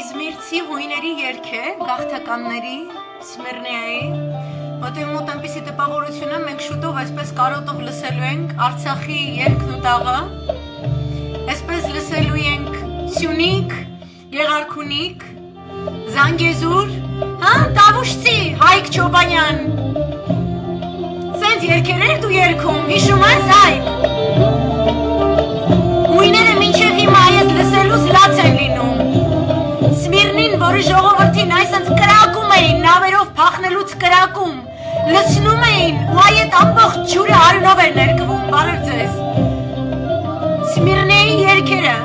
Իզմիրցի հույների երգ է, գաղթականների, Սմիրնեայի, որտեղ մոտ այնպիսի տպավորություն է, մենք շուտով այսպես կարոտով լսելու ենք Արցախի երգն ու տաղը, այսպես լսելու ենք Սյունիք, Գեղարքունիք, Զանգեզուր, Տավուշցի, Հայկ Չոբանյան, սենց երգեր էր դու երգում, հիշում ես Հայկ, հույները մինչև հիմա ես լսելուց լաց են լինում, Սմիրնին, որը ժողովրդին այսենց կրակում էին, նավերով փախնելուց կրակում, լցնում էին ու այդ ամբողջ ջուրը արյունով էր ներկվում, բարև ձեզ։ Սմիրնեի երգերը։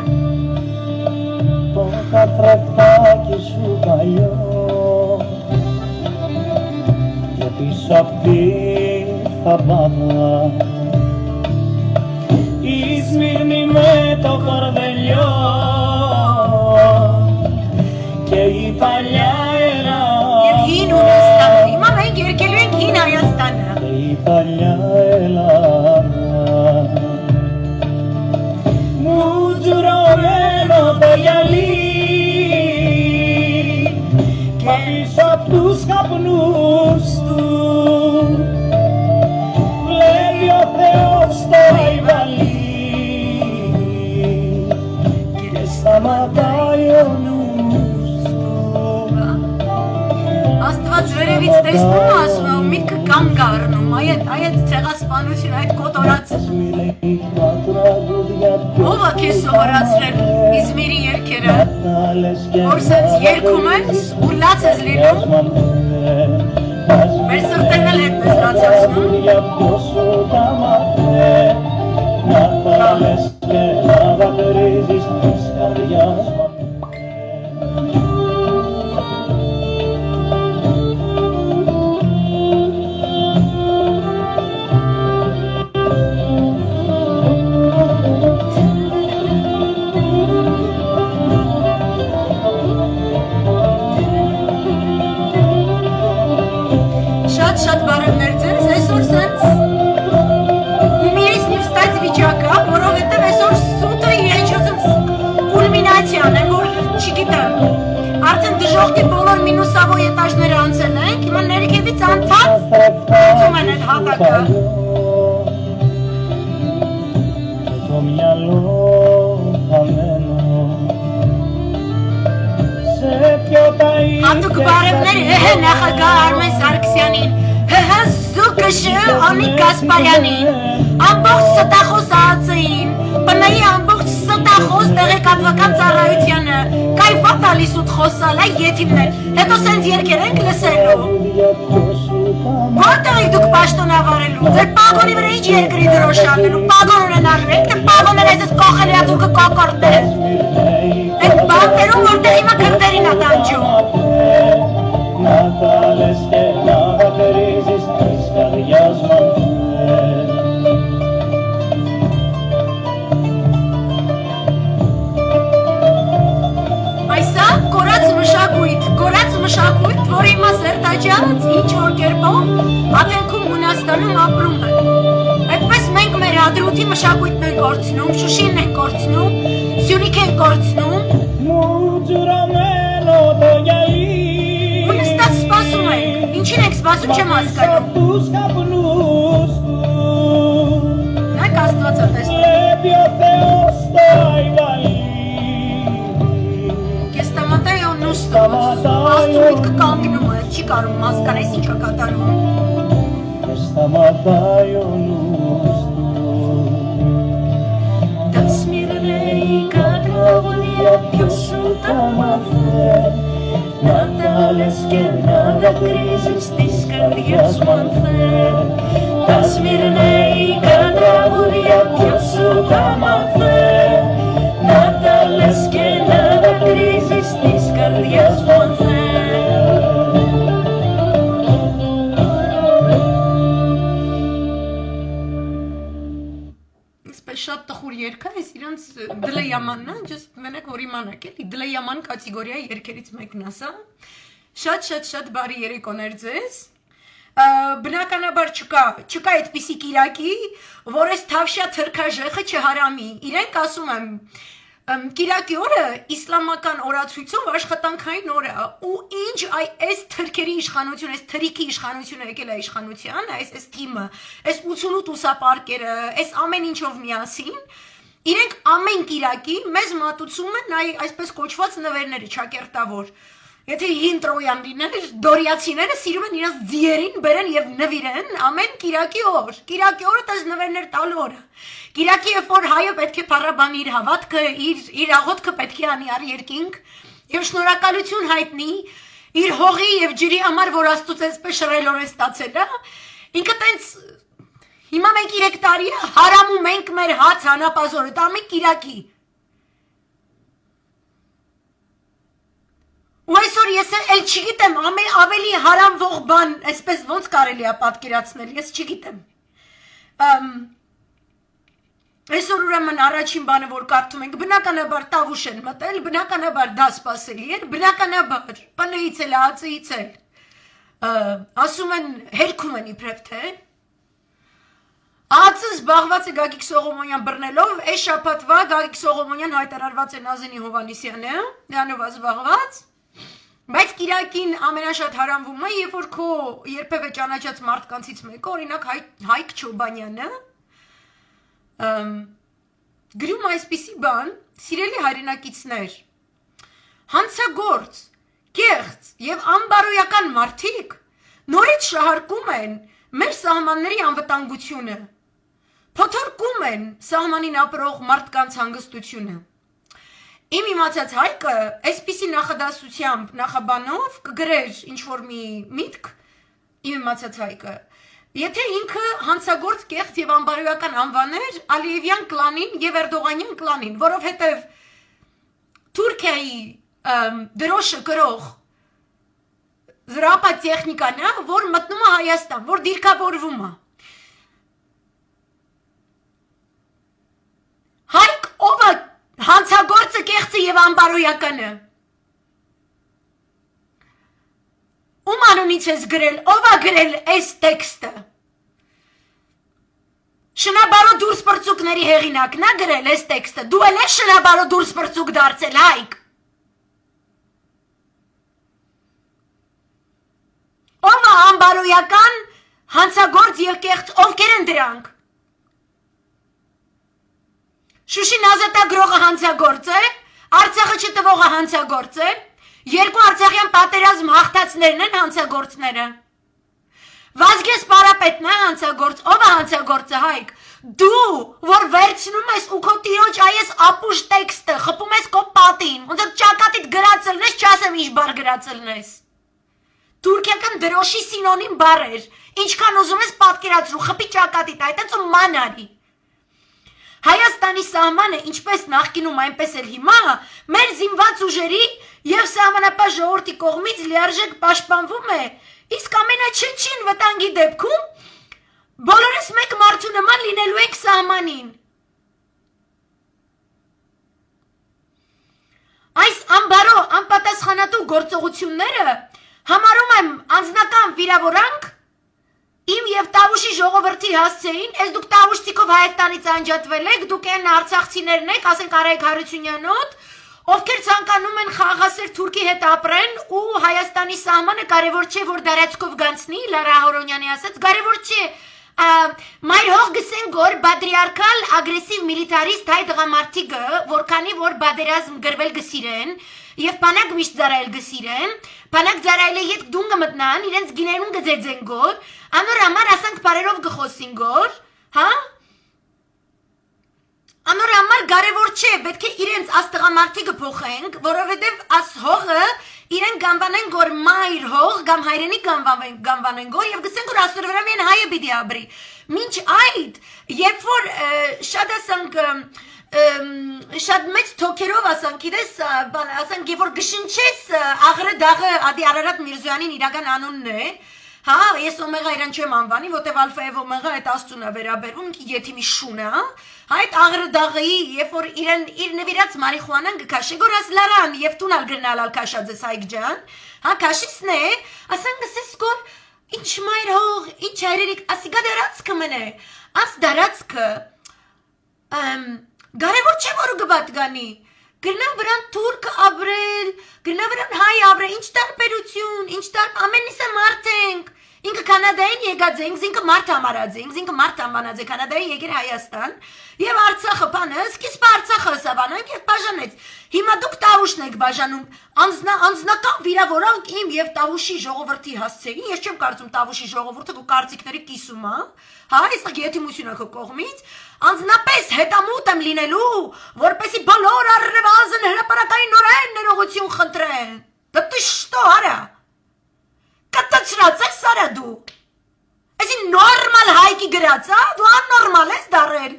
Izmirni me tocor veglio che I palya era Եվ հին Ունաստանը, հիմա մենք երգելու ենք հին Հայաստանը։ che I palya era Mujuro meno boyali che saptus kapnus tu Levio theos toi vali Աստված վերևից տեսնում է, ասում է, միտքը կանգ առնում, այդ ցեղասպանություն, այդ կոտորածը։ Ով է քեզ սովորացրել Իզմիրի երգերը, որ սենց երգում ես ու լաց ես լինում, մեր սրտերն էլ հետպես լաց ասում։ Շատ բարևներ ձեզ, այսօր սենց ումիրից մի վստայց վիճակա, որովհետև այսօր սուտը իրենց կուլմինացիան է, որ չգիտեմ, արդեն դժողքի բոլոր մինուսավոր էտաժները անցել ենք, հիմա ներքևից անթաց ծում են այդ հատակը։ Հատուկ բարևներ նախագահ Արմեն Սարգսյանին, Զուկշը Անիկ Գասպարյանին, ամբողջ ստախոս ԱԱՑ-ին, բնայի ամբողջ ստախոս տեղեկատվական ծառայությանը, կայֆա տալիս ուտ խոսալ, այ եթիմներ, հետո սենց երգեր ենք լսելու։ Որտեղ եք դուք պաշտոնավարելու, ձեր պագոնի վրա ինչ երկրի դրոշ անելու, պագոն ունենալու եք, թե պագոնել այսպես կողել յատուկը կոկորդել։ Այդ բանտերում, որտեղ հիմա քրտերին է տանջում։ Natales que nada perizis Iscarias mantel Այսա կորած մշակույթ, որի հիմա սերտաճած ինչ-որ կերպով ատենքում Հունաստանում ապրում է։ Այդպես մենք մեր Ադրուտի մշակույթն ենք կորցնում, Շուշին ենք կորցնում, Սյունիք ենք կորցնում։ Mujuromeno boyali Նստած սպասում ենք, ինչին եք սպասում չեմ հասկանում։ Նայք Աստված է տեսնում։ Կեստամատայո նուստով, աստուիտ կկանգնում է, չի կարում հասկանալ, այս ինչ է կատարում։ Da Smirnei cadrovia più Natales que nada crisis discardias manfer Da Smirnei cadrovia più Natales que nada crisis discardias manfer Շատ տխուր երգ է, իրենց դլեյամանն է, just մենակ որ իմանաք էլի, դլեյաման կատեգորիայի երգերից մեկն է սա։ Շատ բարի երեկոներ ձեզ։ Բնականաբար չկա այդպիսի կիրակի, որ այս թավշյա թրքաժեխը չհարամի։ Իրենք ասում եմ, Կիրակի օրը իսլամական օրացույցով աշխատանքային օր է ու ինչ այս թրքերի իշխանությունը, այս թրիկի իշխանությունը եկել է իշխանության, այս թիմը, այս 88 ուսապարկերը, այս ամեն ինչով միասին, իրենք ամեն կիրակի մեզ մատուցում են այսպես կոչված նվերները ճակերտավոր։ Եթե հին տրոյան լիներ, դորիացիները սիրում են իրենց ձիերին բերեն եւ նվիրեն ամեն կիրակի օր։ Կիրակի օրը տես նվերներ տալու օրը։ Կիրակի երբ որ հայը պետք է փառաբանի իր հավատքը, իր աղոթքը պետք է անի առ երկինք եւ շնորհակալություն հայտնի իր հողի եւ ջրի համար, որ Աստծոց այսպես շռայլորեն ստացել է, ինքը տենց հիմա մենք 3 տարի հարամում ենք մեր հաց հանապազորը, դա մենք կիրակի։ Ու այսօր ես էլ չգիտեմ, ավելի հարամվող բան, այսպես ոնց կարելի է պատկերացնել, ես չգիտեմ։ Այսօր ուրեմն առաջին բանը, որ կարդում ենք, բնականաբար տավուշ են մտել, բնականաբար դա սպասելի էր, բնականաբար պնեից էլ, ածից էլ, ասում են, հերքում են իբրև թե, ածը զբաղված է Գագիկ Սողոմոնյան բռնելով, այս շաբաթվա Գագիկ Սողոմոնյան հայտարարված է Նազենի Հովհաննիսյանը, նրանով զբաղված, բայց կիրակին ամենաշատ հարամվում է, երբ որ քո երբևէ ճանաչած մարդկանցից մեկը, օրինակ Հայկ Չոբանյանը, գրում այսպիսի բան, սիրելի հայրենակիցներ, հանցագործ, կեղծ եւ անբարոյական մարդիկ նորից շահարկում են մեր սահմանների անվտանգությունը, փոթորկում են սահմանին ապրող մարդկանց հանգստությունը։ Իմ իմացած Հայկը այսպիսի նախադասությամբ, նախաբանով կգրեր ինչ-որ մի միտք, իմ իմացած Հայկը, եթե ինքը հանցագործ կեղծ եւ անբարոյական անվաներ Ալիևյան կլանին եւ Էրդողանյան կլանին, որովհետեւ Թուրքիայի դրոշը կրող զրապա տեխնիկան է, որ մտնում է Հայաստան, որ դիրքավորվում է։ Հայկ ով է հանցագործը կեղծը եւ անբարոյականը։ Ում անունից ես գրել, ով է գրել այս տեքստը։ Շնաբարո դուրս պրծուկների հեղինակն է գրել այս տեքստը։ Դու էլ ես շնաբարո դուրս պրծուկ դարձել, Հայկ։ Ով է անբարոյական, հանցագործ եւ կեղծ, ովքեր են դրանք։ Շուշին ազատագրողը հանցագործ է, Արցախը չտվողը հանցագործ է, երկու Արցախյան պատերազմ հաղթածներն են հանցագործները։ Վազգես Պարապետն է հանցագործ, ով է հանցագործը, Հայկ։ Դու, որ վերցնում ես ու քո տիրոջ այս ապուշ տեքստը, խփում ես քո պատին, ոնց որ ճակատիդ գրածելնես, չասեմ ինչ բառ գրածելնես։ Թուրքիական դրոշի սինոնիմ բառեր, ինչքան ուզում ես պատկերացրու, խփի ճակատիդ, այդպես ու ման արի։ Հայաստանի սահմանը, ինչպես նախկինում, այնպես էլ հիմա, մեր զինված ուժերի եւ սահմանապահ ժողովրդի կողմից լիարժեք պաշտպանվում է, իսկ ամենաչնչին վտանգի դեպքում բոլորս մեկ մարդու նման լինելու ենք սահմանին։ Այս անբարո, անպատասխանատու գործողությունները համարում եմ անձնական վիրավորանք իմ եւ Տավուշի ժողովրդի հասցեին, ես դուք Տավուշցիկով Հայաստանից անջատվել եք, դուք են արցախցիներն եք, ասենք Արայք Հարությունյանոտ, ովքեր ցանկանում են խաղաղասեր Թուրքի հետ ապրեն ու Հայաստանի սահմանը կարևոր չէ, որ դարածքով գանցնի, Լարա Հորոնյանի ասաց, կարևոր չէ, մայր հող գսեն գոր բադրիարքալ ագրեսիվ միլիտարիստ հայ դղամարդիկը, որքանի որ բادرազմ գրվել գսիրեն եւ բանակ միշտ ծարայել գսիրեն, բանակ ծարայելը ետ դունգը մտնան, իրենց գիներուն գծեծեն գոր, անոր համար ասանք բարերով գխոսին գոր, հա? Անոր համար կարևոր չէ, պետք է իրենց աստղամարտիկը փոխենք, որովհետեւ աս հողը իրեն գանվանեն գոր մայր հող, կամ հայրենի գանվանեն գոր եւ գսեն գոր աստոր վրա մեն հայը պիտի ապրի։ Մինչ այդ, երբ որ շատ ասանք շատ մեծ թոքերով ասանք, գիտես, ասանք, երբ որ գշնչես աղրը դաղը Ադի Արարատ Միրզոյանին իրական անունն է, հա, ես օմեգա իրան չեմ անվանի, որտեվ ալֆա եւ օմեգա այդ աստուն է վերաբերվում, եթիմի շունը, հա, այդ աղրը դաղի, երբ որ իրեն իր նվիրած մարիխուանան գքաշե գորաս լարան եւ տունալ գրնալ ալ քաշած Հայկ ջան, հա, քաշիսն է, ասանք գսես գոր ինչ մայր հող, ինչ հայրերիկ, ասիգա դարածքը մնե, աս դարածքը Կարևոր չէ որ գբատ գանի, Գրնա վրան թուրք ապրել, գրնա վրան հայ ապրել, ինչ տարբերություն, ինչ ամենիսը մարդ ենք, ինքը Կանադային եկած ենք, ինքը մարդ համարած ենք, ինքը մարդ համանած է Կանադային եկեր Հայաստան, և Արցախը բանը, սկիզբը Արցախը սավանանք և բաժանեց, հիմա դուք Տավուշն եք բաժանում, անձնական վիրավորանք իմ և Տավուշի ժողովրդի հասցեին, ես չեմ կարծում Տավուշի ժողովուրդը քո կարծիքների կիսում է, հա, այս գեթիմությունը քո կողմից, անձնապես հետամուտ եմ լինելու, որպեսի բոլոր առնվազն հրապարակային նորեն ներողություն խնդրեն, դա ты что, արա, կտցրած ես արա դու, այսի նորմալ հայքի գրած, դու աննորմալ ես դարել,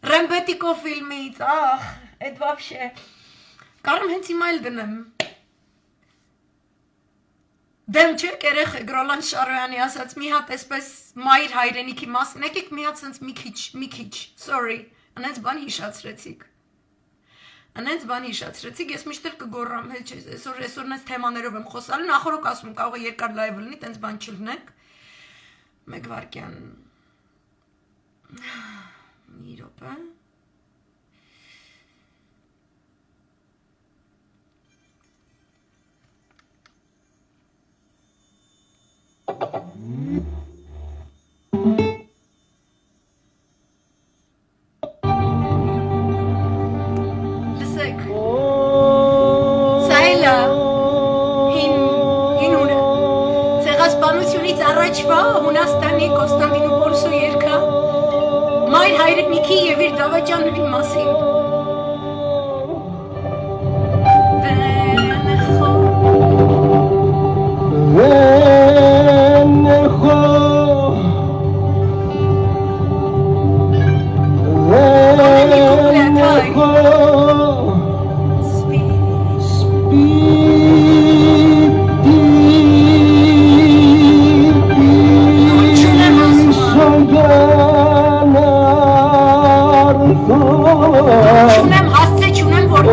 Ռեմբետիկո ֆիլմից, էդ վավշե, կարում հենց հիմա էլ դնեմ, դեմ չէ կերեխեք Ռոլան Շարոյանի ասաց մի հատ այսպես մայր հայրենիքի մասին, եկեք մի հատ սենց մի քիչ, sorry, անենց բան հիշացրեցիք, ես միշտ էլ կգոռամ, այսօր նենց թեմաներով եմ խոսալ, նախորոք ասում կարող է երկար լայվ լինի, տենց բան չլնեք, մեկ վարկյան, մի րոպե, Լսեք, սա էլ հին ունը, ցեղասպանությունից առաջվա Հունաստանի Կոստանդինուպոլսու երգը, մայր հայրենիքի և իր դավաճանների մասին, չունեմ հասցե, չունեմ որ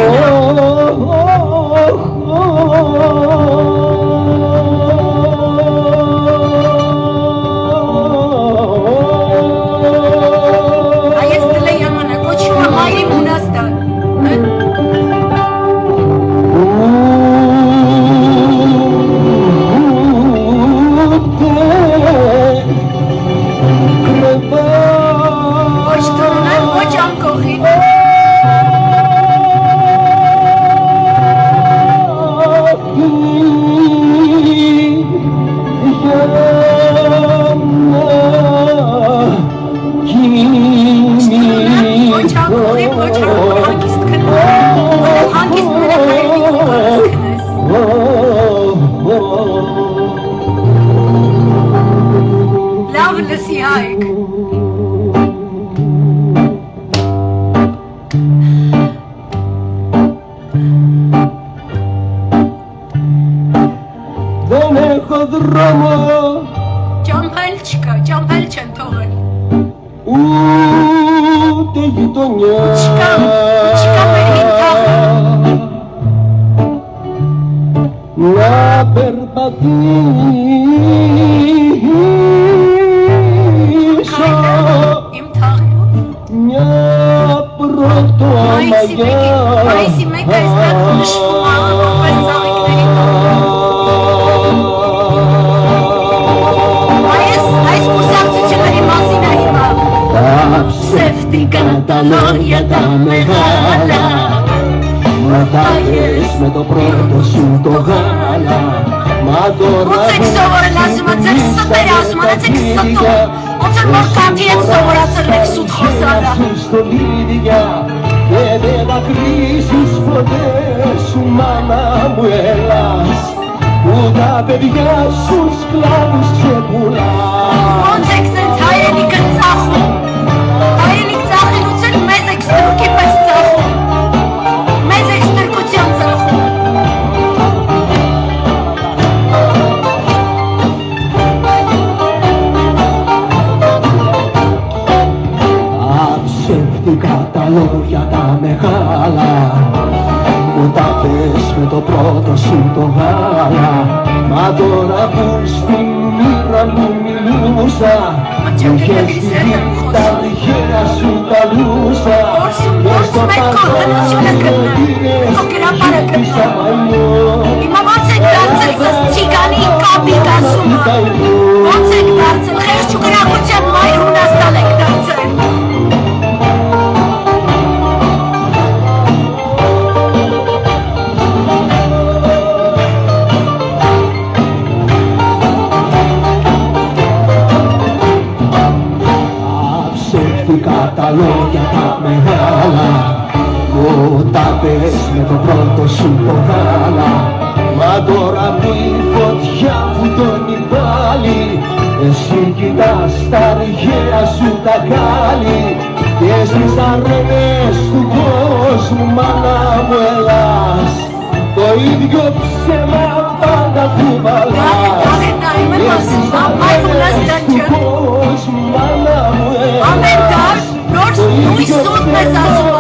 այս դլե յամանը, կոչում է մայրի Մունաստան, ոչ տունեն, ոչ անկողին, լավ լսի հայք, Δεν έχω δρόμο ճամփել չկա, ճամփել չեն թողել, ούτε γειτονιά չկա մեր հին թաղը, να περπατήσω իմ թաղերով, μια πρωτομαγιά մայիսի մեկը այստեղ նշվում է, որպես ծաղիկների այս կուսակցությունների մասին է հիմա, ψεύτικα τα λόγια τα μεγάλα, Ρωτάγες με το πρώτο σου το γάλα. Μα τώρα Ոնց եք սովորել ասում, ձեր ստերը ասում, ոնց եք ստում, ոնց էլ որ կատի եք սովորացել եք սուտ խոսալը, στολίδια και δεν θα κρύσεις ποτέ σου μάνα μου έλας που τα παιδιά σου σκλάβους ξεπουλάς. ոնց եք սենց հայրենիքը ծախում, հայրենիք ծախելուց էլ մեզ եք ստրուկի պես ծախում, մեզ եք ստրկության ծախում, Ψεύτικα τα λόγια τα μεγάλα μου τα πες με το πρώτο σου το γάλα. Μα τώρα που στη μοίρα μου μιλούσα τα τυχαία σου καλούσα και στο ταχώνας χτύπησα μαλλιό. Αψεύτηκα τα λόγια τα μεγάλα, μου τα πες με το πρώτο σου το γάλα. Μα τώρα που η φωτιά φουντώνει πάλι, εσύ κοιτάς τα αρχαία σου τα κάλλη και στις αρένες του κόσμου μάνα μου ελάς, το ίδιο ψέμα πάντα κουβαλάς. Και στις αρένες του κόσμου μάνα μου ελάς, το ίδιο ψέμα πάντα κουβαλάς.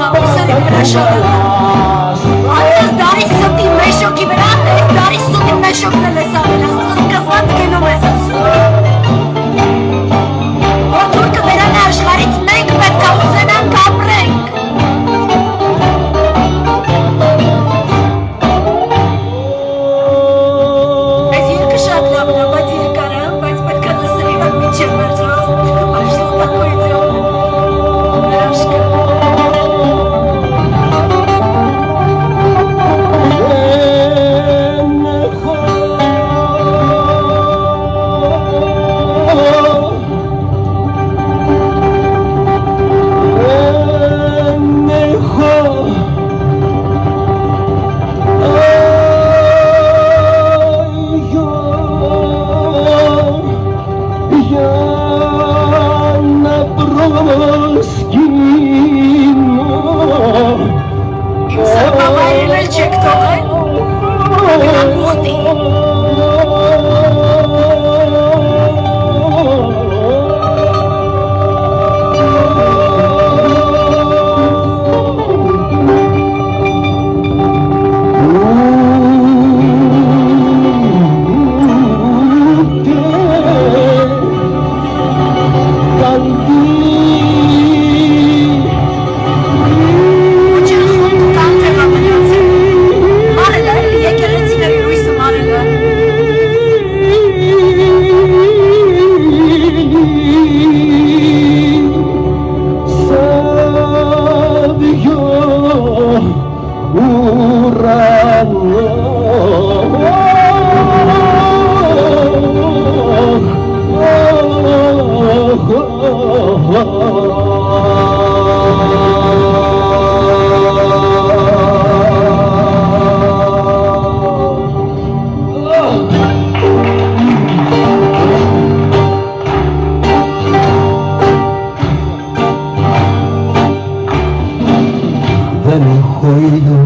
Δεν έχω ήλιο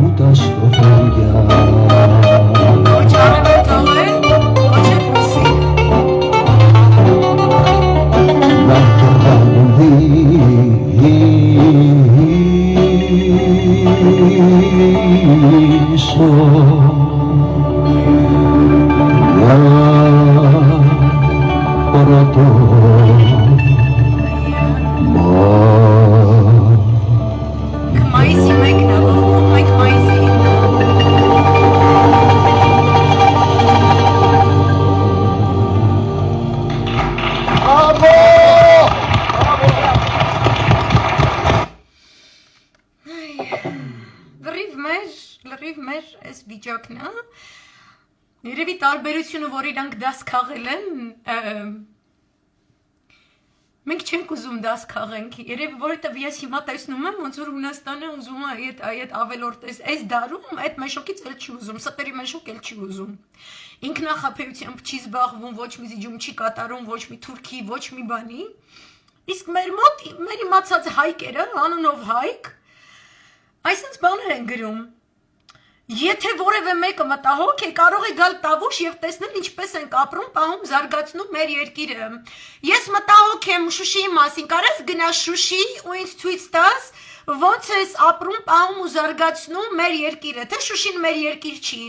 ούτε αστροφέρια, να το τραγουδήσω, να ρωτώ. Լրիվ մեր այս վիճակն է, երևի տարբերությունը, որ իրանք դաս քաղել են, մենք չենք ուզում դաս քաղենք, երևի որովհետև ես հիմա տեսնում եմ, ոնց որ Հունաստանը ուզում է այդ ավելորդ այս դարում, այդ մեշոկից էլ չի ուզում, ստերի մեշոկ էլ չի ուզում, ինքնախապեյությամբ չի զբաղվում, ոչ մի զիջում չի կատարում, ոչ մի թուրքի, ոչ մի բանի, իսկ մեր մոտ, մեր իմացած հայկերը, անունով հայկ, այսինչ բաներ են գրում, եթե որևէ մեկը մտահոգ է, կարող է գալ տավուշ եւ տեսնել ինչպես ենք ապրում, պահում, զարգացնում մեր երկիրը։ Ես մտահոգ եմ Շուշիի մասին, կարես գնաս Շուշի ու ինձ ցույց տաս, ոնց ես ապրում, պահում ու զարգացնում մեր երկիրը, թե Շուշին մեր երկիր չի։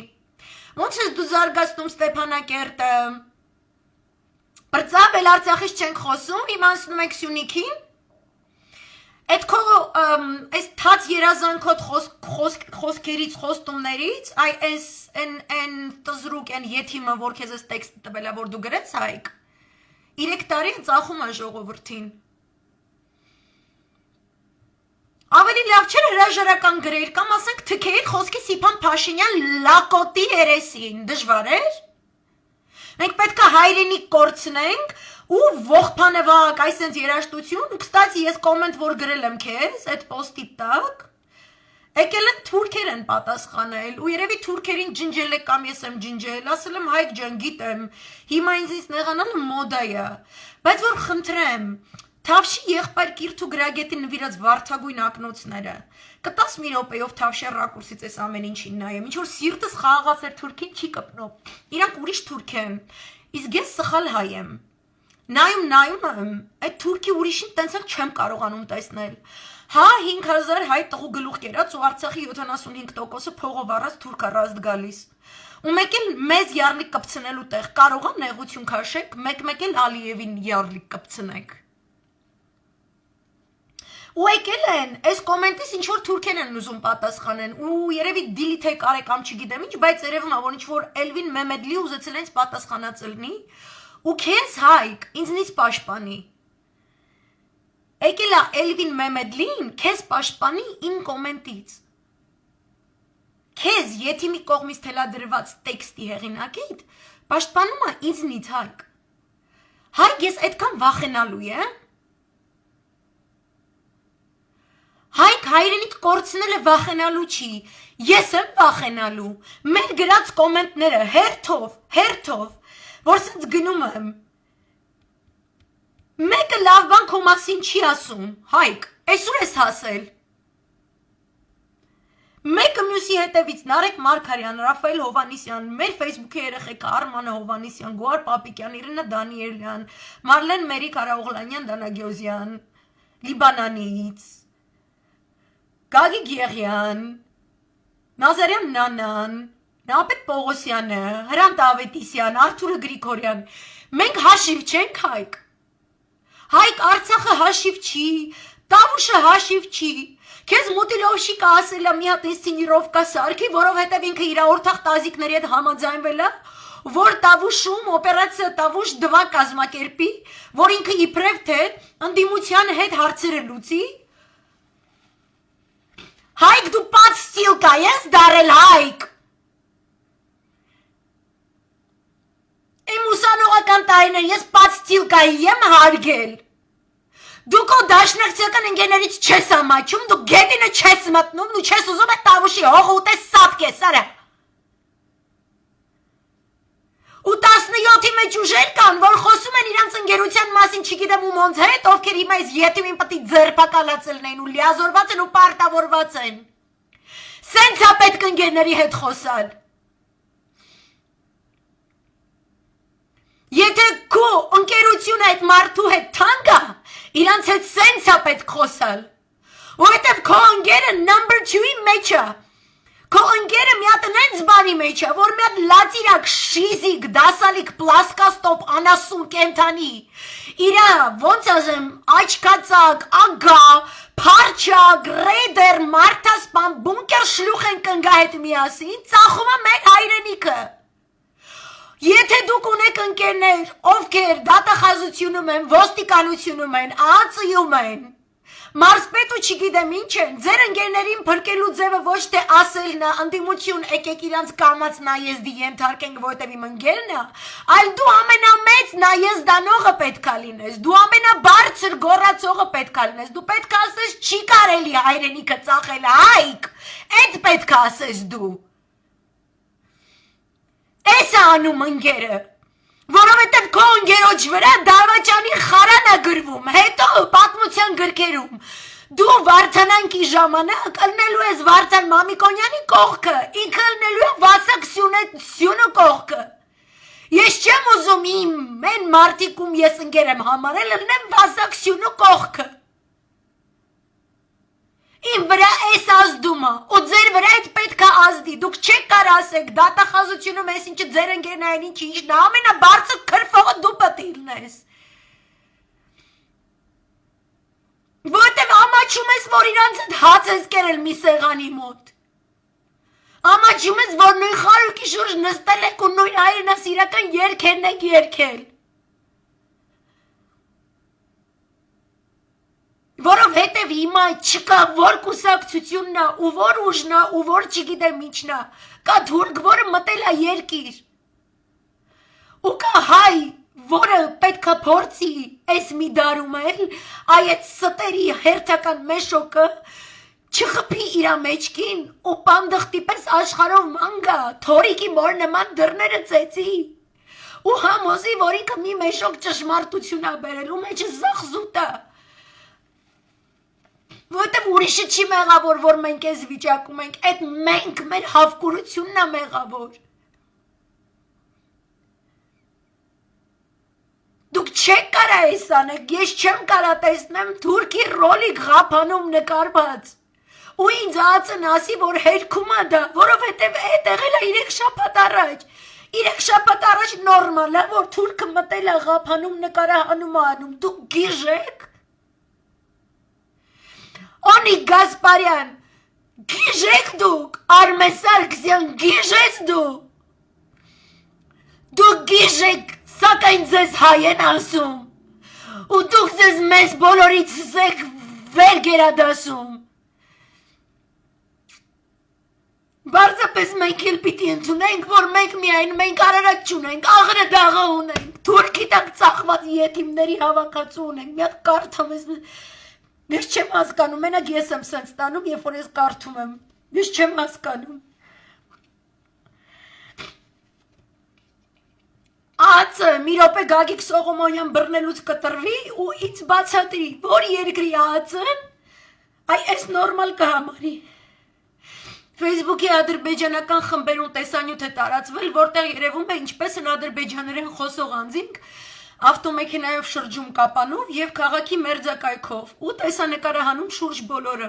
Ոնց ես դու զարգացնում Ստեփանակերտը։ Բրծավ էլ Արցախից չենք խոսում, իմացնում եք Սյունիքին։ Այդ քո այս թաց երազանքոտ խոսքերից, խոստումներից, այ այն տզրուկ այն եթիմը, որ քեզ այս տեքստը տվել է, որ դու գրես Հայկ, 3 տարի ծախում է ժողովրդին։ Ավելի լավ չէր հրաժարական գրեր, կամ ասենք թքեիր խոսքի Սիփան Փաշինյան լակոտի երեսին, դժվար էր։ Մենք պետք է հայրենիք կորցնենք ու ողբանևակ այսենց երաշտություն, ու կստացի ես կոմենտ, որ գրել եմ քեզ, այդ պոստի տակ, եկել են թուրքեր են պատասխանել, ու երևի թուրքերին ջնջել է կամ ես եմ ջնջել, ասել եմ Հայկ ջան, գիտեմ, հիմա ինձ նեղանալը մոդա է, բայց որ խնդրեմ, Թավշի եղբայր Կիրթու գրագետի նվիրած վարդագույն ակնոցները, կտաս մի րոպեով Թավշի ռակուրսից այս ամեն ինչին նայեմ, ինչ որ սիրտս խաղաղած էր թուրքին չի կպնում, իրանք ուրիշ թուրք են, իսկ ես սխալ հայ եմ, նայում եմ, այդ թուրքի ուրիշին տենց էլ չեմ կարողանում տեսնել, հա 5000 հայ տղու գլուխ կերած ու Արցախի 75%-ը փողով առած թուրք առազդ գալիս, ու մեկ էլ մեզ յարլիկ կպցնելու տեղ կարող է նեղություն քաշեք, մեկ էլ Ալիևին յարլիկ կպցնեք ու եկել են, այս կոմենտից ինչ-որ թուրքեն են ուզում պատասխանեն, ու երևի դիլիթ արեք կամ չգիտեմ ինչ, բայց երևում է, որ ինչ-որ Էլվին Մեմեդլի ուզեցել են պատասխանածելնի, ու քեզ Հայկ, ինձնից պաշտպանի։ Եկել է Էլվին Մեմեդլին, քեզ պաշտպանի իմ կոմենտից։ Քեզ եթիմի կողմից թելադրված տեքստի հեղինակիդ, պաշտպանում է ինձնից Հայկ։ Հայկ, ես այդքան վախենալու է։ Հայկ հայրենիք կորցնելը վախենալու չի, ես եմ վախենալու, մեր գրած կոմենտները հերթով, որ սենց գնում եմ, մեկը լավ բան քո մասին չի ասում, Հայկ, այսուր ես հասել, մեկը մյուսի հետևից, Նարեկ Մարգարյան, Ռաֆայել Հովանիսյան, մեր ֆեյսբուքի երեխեքը, Արմանը Հովանիսյան, Գոհար Պապիկյան, Իրինա Դանիելյան, Մարլեն Մերի Կարաօղլանյան, Դանագյոզյան, Լիբանանից, Գագիկ Եղյան, Նազարյան Նանան, Նապետ Պողոսյանը, Հրանտ Ավետիսյան, Արթուրը Գրիգորյան, մենք հաշիվ չենք Հայկ, Հայկ Արցախը հաշիվ չի, Տավուշը հաշիվ չի, քեզ Մոտիլովշիկը ասել է մի հատ ինսցենիրովկա սարքի, որովհետև ինքը իր օրթախ տազիկների հետ համաձայնվել է, որ Տավուշում օպերացիա Տավուշ 2 կազմակերպի, որ ինքը իբրև թե ընդդիմության հետ հարցերը լուծի, Հայկ դու պատ ստիլկա ես դարել Հայկ, իմ ուսանողական տարիներ ես պատ ստիլկայի եմ հարգել, դու քո դաշնակցական ընկերներից չես ամաչում, դու գետինը չես մտնում ու չես ուզում այդ Տավուշի հողը ուտես սատկես, արա, ու 17-ի մեջ ուժեր կան, որ խոսում են իրանց ընկերության մասին չգիտեմ ումոնց հետ, ովքեր հիմա այս ետիմին պտի ձերբակալացելն են ու լիազորված են ու պարտավորված են, սենց է պետք ընկերների հետ խոսալ, եթե քո ընկերությունը այդ մարդու հետ թանկ է, իրանց հետ սենց է պետք խոսալ, որովհետև քո ընկերը number 2-ի մեջ է, քո ընկերը մի հատ նենց բանի մեջ է, որ մի հատ լացիրակ, շիզիկ, դասալիկ, պլասկաստոպ, անասուն կենթանի, իրա, ոնց ասեմ, աչկացակ, ագա, պարջակ, ռեյդեր, մարդասպան, բունկեր շլուխ են կնգա հետ միասին, ծախում է մեր հայրենիքը, եթե դուք ունեք ընկերներ, ովքեր դատախազությունում են, ոստիկանությունում են, ԱԱԾ-ում են, Մարսպետ ու չգիտեմ ինչ են, ձեր ընկերներին փրկելու ձևը ոչ թե ասելն է, ընդդիմություն եկեք իրանց կամած նայեզդի ենթարկենք, որտև իմ ընկերն է, այլ դու ամենամեծ նայեզդանողը պետք է լինես, դու ամենաբարձր գոռացողը պետք է լինես, դու պետք է ասես չի կարելի հայրենիքը ծախել, Հայկ, այդ պետք է ասես դու, էս է անում ընկերը, որովհետև քո ընկերոջ վրա դավաճանի խարան է գրվում, հետո պատմության գրքերում, դու Վարդանանքի ժամանակ ըլնելու ես Վարդան Մամիկոնյանի կողքը, ինքը ըլնելու է Վասակ Սյունը կողքը, ես չեմ ուզում իմ են մարդիկում ես ընկեր եմ համարել, ըլնեմ Վասակ Սյունը կողքը, Իմ վրա էս ազդումը, ու ձեր վրա այդ պետք է ազդի, դուք չեք կար ասեք, դատախազությունում ես ինչը ձեր ընկերնային ինչն է, ամենաբարձր քրֆողը դու պետք է լինես։ Որտև ամաչում ես, որ իրանց հետ հաց ես կերել մի սեղանի մոտ։ Ամաչում ես, որ նույն խարուկի շուրջ նստել եք ու նույն հայրենասիրական երգերն եք երգել։ Որովհետև հիմա չկա որ կուսակցությունն է, ու որ ուժն է, ու որ չգիտեմ ինչն է, կա թուրք, որը մտել է երկիր։ Ու կա հայ, որը պետք է փորձի այս մի դարում էլ, այդ ստերի հերթական մեշոկը չխփի իր մեջքին ու պանդխտի պես աշխարհով մանգա, թորիկի մոր նման դռները ծեծի։ Ու համոզի, որ ինքը մի մեշոկ ճշմարտություն է բերելու մեջը զղզուտ է։ Որտև ուրիշը չի մեղավոր, որ մենք այս վիճակում ենք, այդ մենք մեր հավկուրությունն է մեղավոր։ Դուք չեք կարա այս անեք, ես չեմ կարա տեսնեմ թուրքի ռոլիկ ղափանում նկարված։ Ու ինձ ածն ասի, որ հերքում է դա, որովհետև այդ եղել է 3 շաբաթ առաջ։ 3 շաբաթ առաջ նորմալ է, որ թուրքը մտել է ղափանում նկարահանում անում, դուք գիժեք։ Օնի Գասպարյան, գիժեք դուք, Արմեն Սարգսյան, գիժես դու։ Դուք գիժեք, սակայն ձեզ հայ են ասում, ու դուք ձեզ մեզ բոլորից եք վեր գերադասում։ Բարձապես մենք էլ պիտի ընդունենք, որ մենք Արարատ չունենք, աղրը դաղը ունենք, թուրքի տակ ծախված ետիմների հավաքածու ունենք, մի հատ կարդամ ես, ես չեմ հասկանում, մենակ ես եմ սենց տանում, երբ որ ես կարդում եմ, ես չեմ հասկանում։ Ածը մի րոպե Գագիկ Սողոմոնյան բռնելուց կտրվի ու ինձ բացատրի, որ երկրի ածն, այս նորմալ կհամարի։ Facebook-ի ադրբեջանական խմբերում տեսանյութ է տարածվել, որտեղ երևում է ինչպես են ադրբեջաներեն խոսող անձինք ավտոմեքենայով շրջում կապանով և քաղաքի մերձակայքով ու տեսանկարահանում շուրջ բոլորը։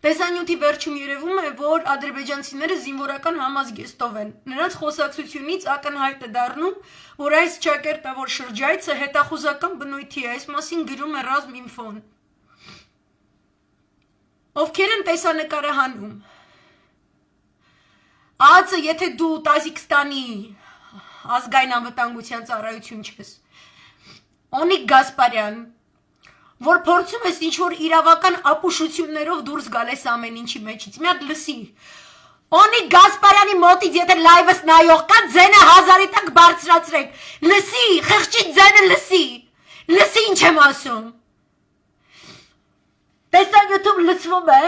Տեսանյութի վերջում երևում է, որ ադրբեջանցիները զինվորական համազգեստով են։ Նրանց խոսակցությունից ակնհայտ է դառնում, որ այս ճակերտավոր շրջայցը հետախուզական բնույթի է, այս մասին գրում է Ռազմ-ինֆոն։ Ովքեր են տեսանկարահանում։ Ածը, եթե դու Տազիկստանի ազգային անվտանգության ծառայություն չես։ Օնիկ Գասպարյան, որ փորձում ես ինչ-որ իրավական ապուշություններով դուրս գալ ես ամեն ինչի մեջից, մի հատ լսի։ Օնիկ Գասպարյանի մոտից, եթե լայվս նայող կա, ձենը 1000-ի տակ բարձրացրեք, լսի, խղճի ձենը լսի, լսի ինչ եմ ասում։ Տեսանյութում լսվում է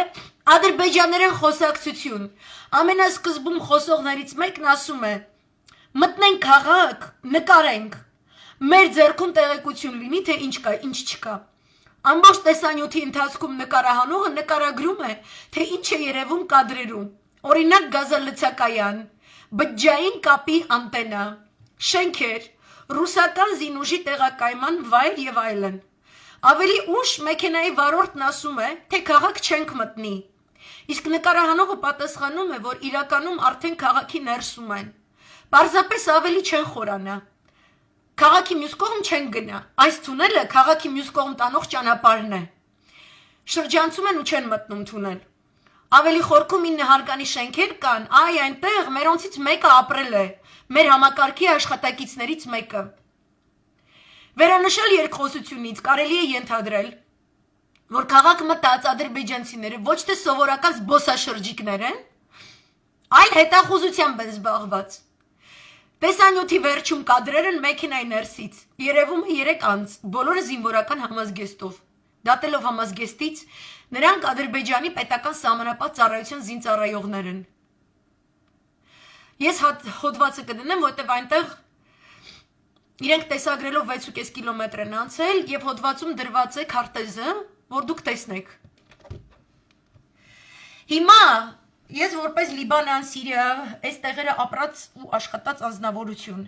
ադրբեջաներեն խոսակցություն, ամենասկզբում խոսողներից մեկն ասում է, մտնենք քաղաք, նկարենք, մեր ձեռքում տեղեկություն լինի, թե ինչ կա, ինչ չկա։ Ամբողջ տեսանյութի ընթացքում նկարահանողը նկարագրում է, թե ինչ է երևում կադրերում, օրինակ գազալցակայան, բջջային կապի անտենա, շենքեր, ռուսական զինուժի տեղակայման վայր և այլն։ Ավելի ուշ մեքենայի վարորդն ասում է, թե քաղաք չենք մտնի, իսկ նկարահանողը պատասխանում է, որ իրականում արդեն քաղաքի ներսում են, պարզապես ավելի չեն խորանա, քաղաքի մյուս կողմ չեն գնա, այս թունելը քաղաքի մյուս կողմ տանող ճանապարհն է, շրջանցում են ու չեն մտնում թունել, ավելի խորքում 9 հարկանի շենքեր կան, այնտեղ մերոնցից մեկը ապրել է, մեր համակարգի աշխատակիցներից մեկը։ Վերանշյալ երկխոսությունից կարելի է ենթադրել, որ քաղաք մտած ադրբեջանցիները ոչ թե սովորական զբոսաշրջիկներ են, այլ հետախուզությամբ են զբաղված։ Տեսանյութի վերջում կադրեր են մեքենայի ներսից, երևում է 3 անձ, բոլորը զինվորական համազգեստով։ Դատելով համազգեստից, նրանք Ադրբեջանի պետական սահմանապատ ծառայության զինծառայողներ են։ Ես հոդվածը կդնեմ, որտև այնտեղ իրենք տեսագրելով 6.5 կիլոմետր են անցել և հոդվածում դրված է քարտեզը, որ դուք տեսնեք։ Հիմա ես որպես Լիբանան, Սիրիա, այս տեղերը ապրած ու աշխատած անձնավորություն։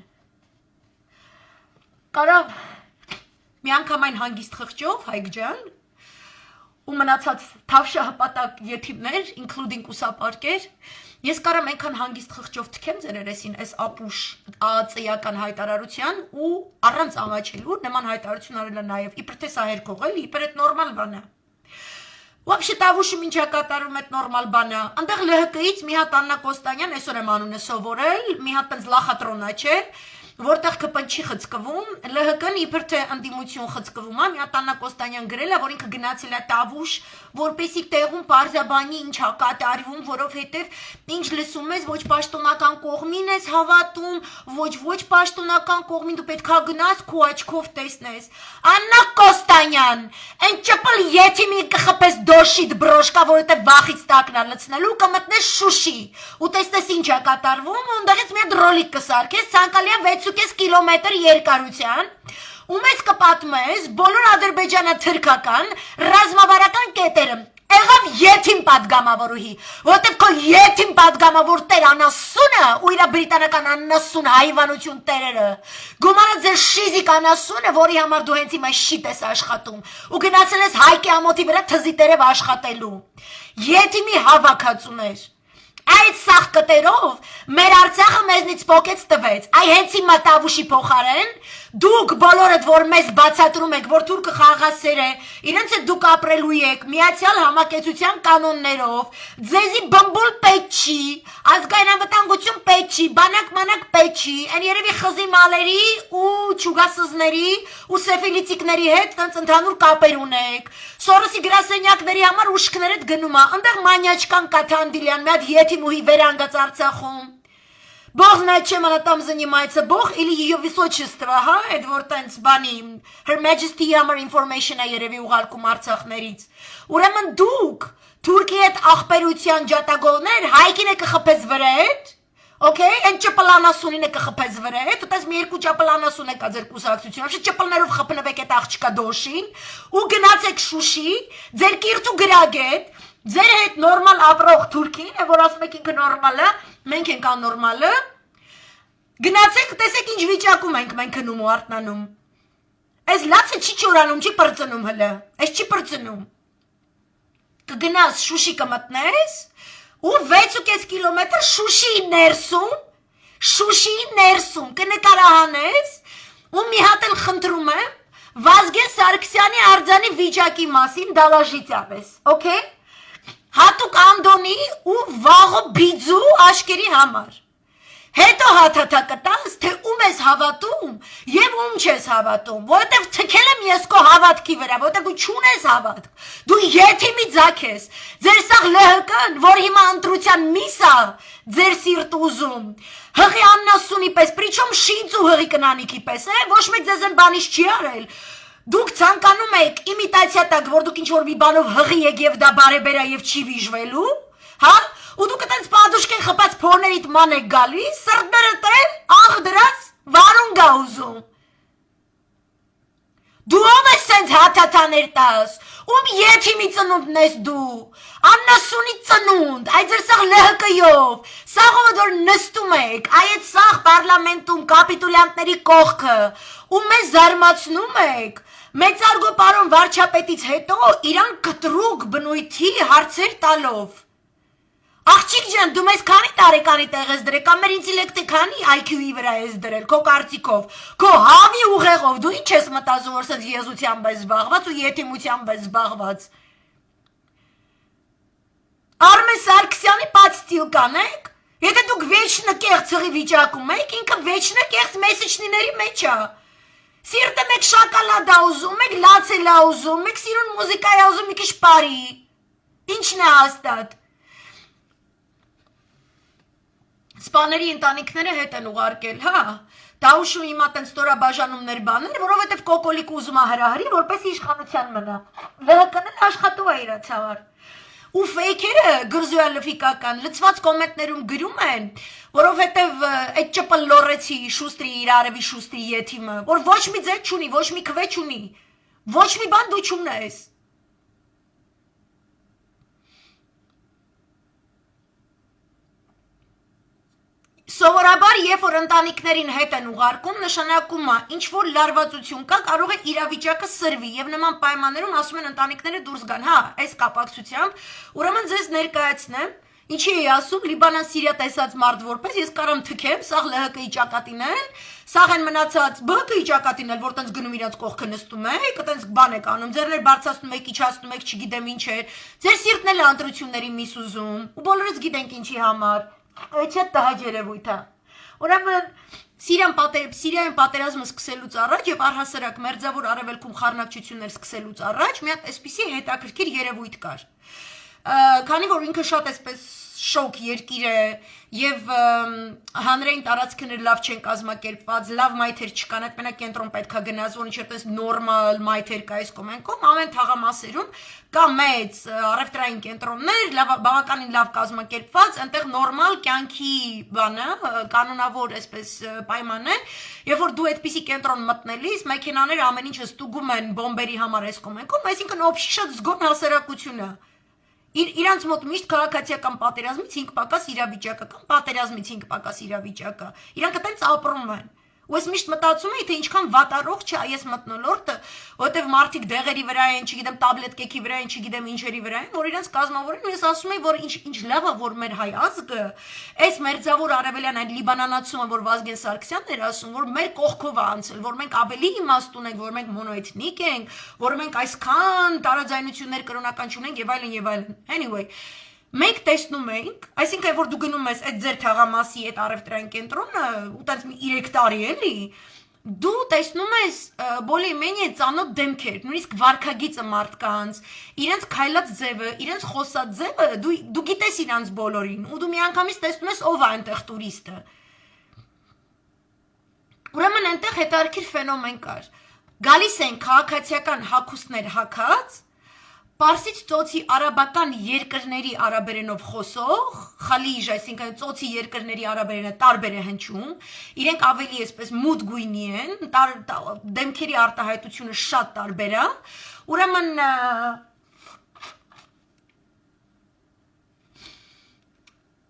Կարավ մի անգամայն հանգիստ խղճով, Հայկ ջան, ու մնացած թավշահպատակ եթիմներ, including ուսապարկեր, ես կարամ այնքան հանգիստ խղճով թքեմ ձեր երեսին այս ապուշ ԱԱՑ-ական հայտարարության ու առանց ամաչելու նման հայտարարություն արելը նաև իբր թե սա հերքող էլի, իբր այդ նորմալ բան է։ Вообще Տավուշը ինչա կատարում այդ նորմալ բանը։ Այնտեղ ԼՀԿ-ից մի հատ Աննա Կոստանյան, այսօր եմ անունը սովորել, մի հատ տենց լախատրոնա չէ, որտեղ ԿՊ չի խցկվում, ԼՀԿ-ն իբր թե ընդդիմություն խցկվում է, մի հատ Աննա Կոստանյան գրել է, որ ինքը գնացել է Տավուշ, որպեսի տեղում պարզաբանի ինչա կատարվում, որովհետև ինչ լսում ես, ոչ պաշտոնական կողմին ես հավատում, ոչ պաշտոնական կողմին դու պետքա գնաս քո աչքով տեսնես։ Աննա Կոստանյան, այն ճպլ եթիմի կխփես դոշիդ բրոշկա, որովհետև վախից տակնա լցնելու, կմտնես Շուշի, ու տեսնես ինչա կատարվում, ու ընդեղից մի հատ ռոլիկ կսարքես, ցանկալի է 6.5 կիլոմետր երկարության, ու մեզ կպատմես բոլոր ադրբեջանը թրքական, ռազմավարական կետերը, եղավ եթիմ պատգամավորուհի, որտև քո եթիմ պատգամավոր տեր անասունը ու իր բրիտանական անասուն հայվանություն տերերը, գումարը ձեր շիզիկ անասունը, որի համար դու հենց հիմա շիտ ես աշխատում, ու գնացել ես Հայկի ամոթի վրա թզի տերև աշխատելու, եթիմի հավաքածուներ, այդ սաղ կտերով մեր Արցախը մեզնից փոքեց տվեց, այ հենց հիմա Տավուշի փոխարեն դուք բոլորդ որ մեզ բացատրում եք, որ թուրքը խաղաղասեր է, իրենց հետ դուք ապրելու եք միացյալ համակեցության կանոններով, ձեզի բմբուլ պետք չի, ազգային անվտանգություն պետք չի, բանակ պետք չի, այն երևի խզի մալերի ու չուգասզների ու սեֆիլիցիկների հետ տենց ընդհանուր կապեր ունեք, Սորոսի գրասենյակների համար ուշքներդ գնում է, այնտեղ մանյաչկան Կաթանդիլյան, մի հատ եթիմուհի վերանգած Արցախում, Бог знает, чем она там занимается, Бог или ее высочество, հա, այդ որ տենց բանի, Her Majesty համար information է երևի ուղարկում Արցախներից, ուրեմն դուք, Թուրքի հետ աղբերության ջատագովներ, Հայկին է կխփես վրեդ, Okay, and ճպլանասունին է կխփես վրեդ, ու տես մի երկու ճպլանասուն է կա ձեր կուսակցություն, вообще ճպլներով խփնվեք այդ աղջկա դոշին, ու գնացեք Շուշի, ձեր կիրթու գրագետ, ձեր հետ նորմալ ապրող Թուրքին, որ ասում եք ինքը նորմալ է, մենք ենք աննորմալը, գնացեք, տեսեք ինչ վիճակում ենք մենք քնում ու արթնանում։ Այս լացը չի չորանում, չի պրծնում հələ, այս չի պրծնում։ Կգնաս Շուշի կմտնես, ու 6.5 կիլոմետր Շուշիի ներսում կնկարահանես ու մի հատ էլ խնդրում եմ Վազգեն Սարգսյանի արձանի վիճակի մասին դալաժիծավ ես, okay? Հատուկ Անդոնի ու Վաղո Բիձու աշկերի համար Հետո հաթաթա կտաս, թե ում ես հավատում և ում չես հավատում, որովհետև թքել եմ ես քո հավատքի վրա, որովհետև դու չունես հավատք, դու եթիմի ձագ ես, ձեր սաղ ԼՀԿ-ն, որ հիմա ընտրության միսա, ձեր սիրտ ուզում, հղի աննասունի պես, պրիչոմ շինց ու հղի կնանիքի պես, ոչ մեկ ձեզ են բանիշ չի արել, դուք ցանկանում եք իմիտացիա տակ, որ դուք ինչ-որ մի բանով հղի եք և դա բարեբերա և չի վիժվելու, հա? Ու դուք այդպես պադուշկեն խպած փորներիդ ման եք գալիս, սրտները տել, աղ դրած, վարուն գա ուզում։ Դու ով ես սենց հաթաթաներ տաս, ում եթիմի ծնունդն ես դու, աննասունի ծնունդ, այ ձեր սաղ ԼՀԿ-ով, սաղով որ նստում եք, այդ սաղ պարլամենտում կապիտուլյանտների կողքը, ու մեզ զարմացնում եք, մեծարգո պարոն վարչապետից հետո իրան կտրուկ բնույթի հարցեր տալով։ Աղջիկ ջան, դու մեզ քանի տարեկանի տեղ ես դրել, կամ մեր ինտելեկտը քանի IQ-ի վրա ես դրել, քո կարծիքով, քո հավի ուղեղով, դու ինչ ես մտածում, որ սենց եզությամբ ես զբաղված ու եթիմությամբ ես զբաղված։ Արմեն Սարգսյանի պատստիլ կանեք, եթե դուք վեչնկեղծ հղի վիճակում եք, ինքը վեչնկեղծ մեսիջների մեջ է։ Սիրտը մեկ շակալադ է ուզում, մեկ լացել է ուզում, մեկ սիրուն մուզիկա է ուզում մի քիչ բարի։ Ինչն է հաստատ։ Սպաների ընտանիքները հետ են ուղարկել, հա, Տավուշու հիմա տենց ստորաբաժանումներ բաներ, որովհետև կոկոլիկ ուզում է հրահրի, որպես իշխանության մնա, ԼՀԿ-ն էլ աշխատու է իրա ցավար, ու ֆեյքերը գրզուալիֆիկական լծված կոմենտներում գրում են, որովհետև այդ ճպլ լորեցի Շուստրի իր արևի Շուստրի եթիմը, որ ոչ մի ձետ չունի, ոչ մի քվե չունի, ոչ մի բան դու չունես, Սովորաբար, երբ որ ընտանիքներին հետ են ուղարկում, նշանակում է, ինչ որ լարվածություն կա, կարող է իրավիճակը սրվի եւ նման պայմաններում ասում են ընտանիքները դուրս գան, հա, այս կապակցությամբ, ուրեմն ձեզ ներկայացնեմ, ինչի էի ասում, Լիբանան Սիրիա տեսած մարդ որպես ես կարամ թքեմ, սաղ ԼՀԿ-ի ճակատին են, սաղ են մնացած ԲՀԿ-ի ճակատին են, որ տենց գնում իրաց կողքը նստում եք, տենց բան եք անում, ձեռներ բարձրացնում եք, իջացնում եք, չգիտեմ ինչ է, ձեր սիրտն էլ է ընտրությունների միս ուզում, ու բոլորս գիտենք ինչի համար, չէ տհաճ երևույթ է։ Ուրեմն Սիրիայում պատերազմը սկսելուց առաջ եւ առհասարակ մերձավոր արևելքում խառնակցություններ սկսելուց առաջ մի հատ այսպիսի հետաքրքիր երևույթ կար։ Քանի որ ինքը շատ էսպես շոկ երկիր է եւ հանրային տարածքները լավ չեն կազմակերպված, լավ մայթեր չկան, այդ մենակ կենտրոն պետքա գնաց, որ ինչպես նորմալ մայթեր կա այս կոմենկում, ամեն թաղամասերում կա մեծ առևտրային կենտրոններ, բավականին լավ կազմակերպված, այնտեղ նորմալ կյանքի բանը, կանոնավոր այսպես պայմաններ, երբ որ դու այդպիսի կենտրոն մտնելիս, մեքենաները ամեն ինչը ստուգում են բոմբերի համար այս կոմենկում, այսինքն օբշի շատ զգոն հասարակություն է։ Իրանց մոտ միշտ քաղաքացիական պատերազմից 5 պակաս իրավիճակը կամ պատերազմից 5 պակաս իրավիճակը։ Իրանք այդպես ապրում են։ Ու ես միշտ մտածում եմ, թե ինչքան վատառող չէ այս մթնոլորտը, որտեվ մարդիկ դեղերի վրա են, չգիտեմ, տաբլետ կեքի վրա են, չգիտեմ ինչերի վրա են, որ իրենց կազմավորեն, ու ես ասում եմ, որ ինչ լավ է, որ մեր հայ ազգը, այս մերձավոր արևելյան այն լիբանանացումը, որ Վազգեն Սարգսյանն էր ասում, որ մեր կողքով է անցել, որ մենք ավելի իմաստուն ենք, որ մենք մոնոէթնիկ ենք, որ մենք այսքան տարաձայնություններ կրոնական չունենք եւ այլն եւ այլն։ Anyway, մենք տեսնում ենք, այսինքն որ դու գնում ես այդ ձեր թաղամասի այդ առևտրային կենտրոնը, ու տենց մի 3 տարի էլի, դու տեսնում ես բոլի-մենի ծանոթ դեմքեր, նույնիսկ վարքագիծը մարդկանց, իրենց քայլած ձևը, իրենց խոսած ձևը, դու գիտես իրանց բոլորին, ու դու միանգամից տեսնում ես ով է այնտեղ տուրիստը։ Ուրեմն այնտեղ հետարքիր ֆենոմեն կար։ Գալիս են քաղաքացիական հագուստներ հագած, Պարսից ծոցի արաբական երկրների արաբերենով խոսող, խալիժ, այսինքն ծոցի երկրների արաբերենը տարբեր է հնչում, իրենք ավելի այսպես մութ գույնի են, դեմքերի արտահայտությունը շատ տարբեր է, ուրեմն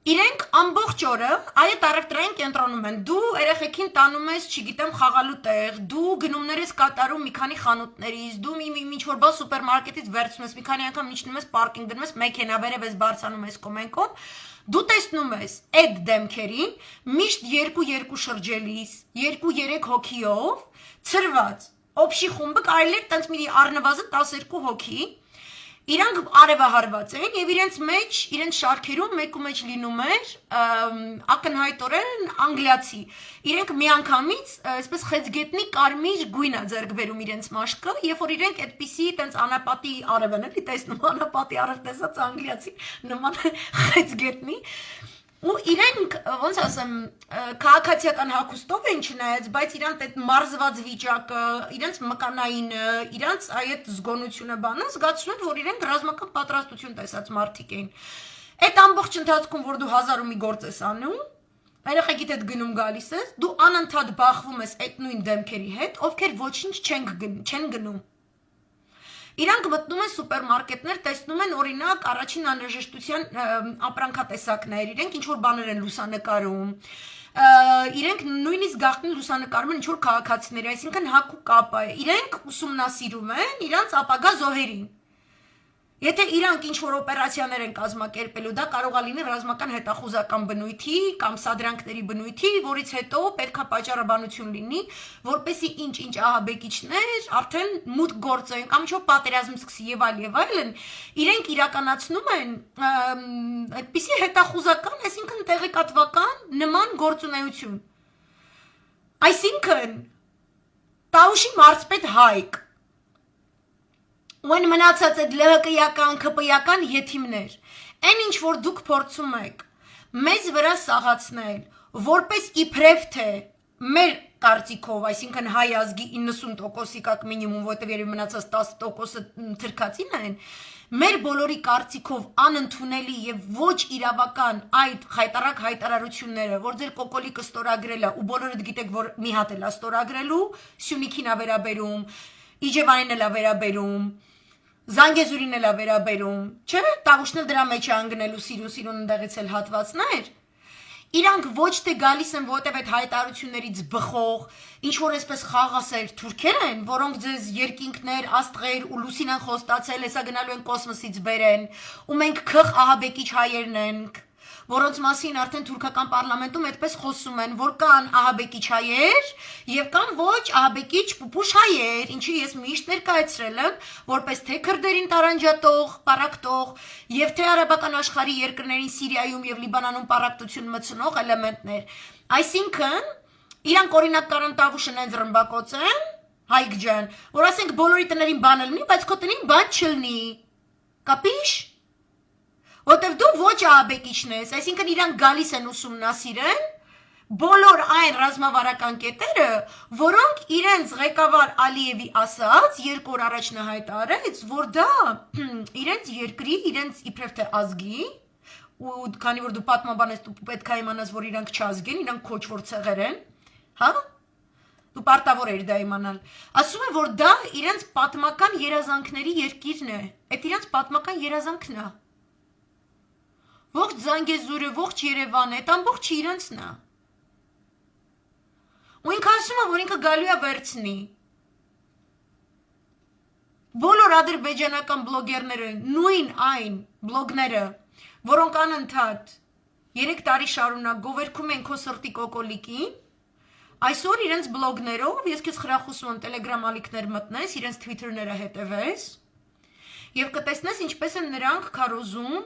իրենք ամբողջ օրը այդ առևտրային կենտրոնում են, դու երեխեքին տանում ես, չգիտեմ, խաղալու տեղ, դու գնումներ ես կատարում մի քանի խանութներից, դու ինչ-որ բան սուպերմարկետից վերցնում ես, մի քանի անգամ իջնում ես պարկինգ գնում ես, մեքենա վերև ես բարձրանում ես կոմենկով, դու տեսնում ես այդ դեմքերին միշտ 2 շրջելիս, 2-3 հոգիով, ցրված, օբշի խումբը կարելի է տենց մի առնվազն 12 հոգի Իրանք արևահարված են եւ իրենց մեջ, իրենց շարքերում մեկու մեջ լինում էր ակնհայտորեն անգլիացի։ Իրենք միանգամից այսպես խեցգետնի կարմիր գույն է ձեռք բերում իրենց մաշկը, երբ որ իրենք այդպիսի տենց անապատի արև են էլի տեսնում անապատի արև տեսած անգլիացի նման խեցգետնի ու իրենք ոնց ասեմ քաղաքացիական հագուստով են չնայած, բայց իրանք այդ մարզված վիճակը, իրենց մկանայինը, իրենց այդ զգոնությունը բանը զգացում են, որ իրենք ռազմական պատրաստություն տեսած մարդիկ են։ Այդ ամբողջ ընթացքում, որ դու 1000 ու մի գործ ես անում, երեխեքիդ հետ գնում գալիս ես, դու անընդհատ բախվում ես այդ նույն դեմքերի հետ, ովքեր ոչինչ չեն գնում։ Իրանք մտնում են սուպերմարկետներ, տեսնում են օրինակ առաջին անհրաժեշտության ապրանքատեսակներ, իրենք ինչ-որ բաներ են լուսանկարում, իրենք նույնիսկ գաղտնի լուսանկարում են ինչ-որ քաղաքացիների, այսինքն հակ ու կապ է, իրենք ուսումնասիրում են իրանց ապագա զոհերին։ Եթե իրանք ինչ-որ օպերացիաներ են կազմակերպելու, դա կարող է լինել ռազմական հետախուզական բնույթի կամ սադրանքների բնույթի, որից հետո պետքա պատճառաբանություն լինի, որպեսզի ինչ-ինչ ահաբեկիչներ արդեն մուտք գործեն կամ ինչ-որ պատերազմ սկսի եւ այլն, իրենք իրականացնում են այդպիսի հետախուզական, այսինքն տեղեկատվական նման գործունեություն։ Այսինքն Տաուշի մարզպետ Հայկ ու այն մնացած այդ ԼՀԿ-ական, ԿՊ-ական եթիմներ, այն ինչ որ դուք փորձում եք մեզ վրա սաղացնել, որպես իբրև թե մեր կարծիքով, այսինքն հայ ազգի 90%-ի կակ մինիմում, որտեղ երևի մնացած 10%-ը թրքածին են, մեր բոլորի կարծիքով անընդունելի եւ ոչ իրավական այդ խայտարակ հայտարարությունները, որ ձեր կոկոլիկը ստորագրել է ու բոլորդ գիտեք, որ մի հատ էլ է ստորագրելու, Սյունիքին է վերաբերում, Իջևանին էլ է վերաբերում, Զանգեզուրին էլ է վերաբերում, չէ՞, Տավուշն էլ դրա մեջ է անգնելու սիրուն ընդեղից էլ հատվածներ։ Իրանք ոչ թե գալիս են, որտեվ այդ հայտարարություններից բխող, ինչ որ այսպես խաղաղասեր թուրքեր են, որոնք ձեզ երկինքներ, աստղեր ու լուսին են խոստացել, հեսա գնալու են կոսմոսից բերեն, ու մենք քխ ահաբեկիչ հայերն ենք, որոնց մասին արդեն թուրքական պարլամենտում այդպես խոսում են, որ կան ահաբեկիչ հայեր եւ կան ոչ ահաբեկիչ պուպուշ հայեր, ինչի ես միշտ ներկայացրել եմ, որպես թե քրդերին տարանջատող, պարակտող եւ թե արաբական աշխարհի երկրներին Սիրիայում եւ Լիբանանում պարակտություն մտցնող էլեմենտներ։ Այսինքն իրանք օրինակ կարան տավուշն են ռմբակոց են, Հայկ ջան, որ ասենք բոլորի տներին բան լինի, բայց քո տնին բան չլինի։ Կապիշ։ Որտեվ դու ոչ ահաբեկիչն ես, այսինքն իրանք գալիս են ուսումնասիրեն բոլոր այն ռազմավարական կետերը, որոնք իրենց ղեկավար Ալիևի ասած 2 օր առաջ նա հայտարարեց, որ դա իրենց երկրի, իրենց իբրև թե ազգի, ու քանի որ դու պատմաբան ես, դու պետք է իմանաս, որ իրանք չազգ են, իրանք քոչվոր ցեղեր են, հա? Դու պարտավոր ես դա իմանալ։ Ասում է, որ դա իրենց պատմական երազանքների երկիրն է, այդ իրենց պատմական երազանքն է։ Ողջ Զանգեզուրը, ողջ Երևանը, այդ ամբողջը իրենցն է։ Ու ինքը ասում է, որ ինքը գալու է վերցնի։ Բոլոր ադրբեջանական բլոգերները, նույն այն բլոգները, որոնք անընդհատ 3 տարի շարունակ գովերքում են քո սրտի կոկոլիկին, այսօր իրենց բլոգներով, ես քեզ խրախուսում եմ Telegram ալիքներ մտնես, իրենց Twitter-ները հետևես, եւ կտեսնես ինչպես են նրանք քարոզում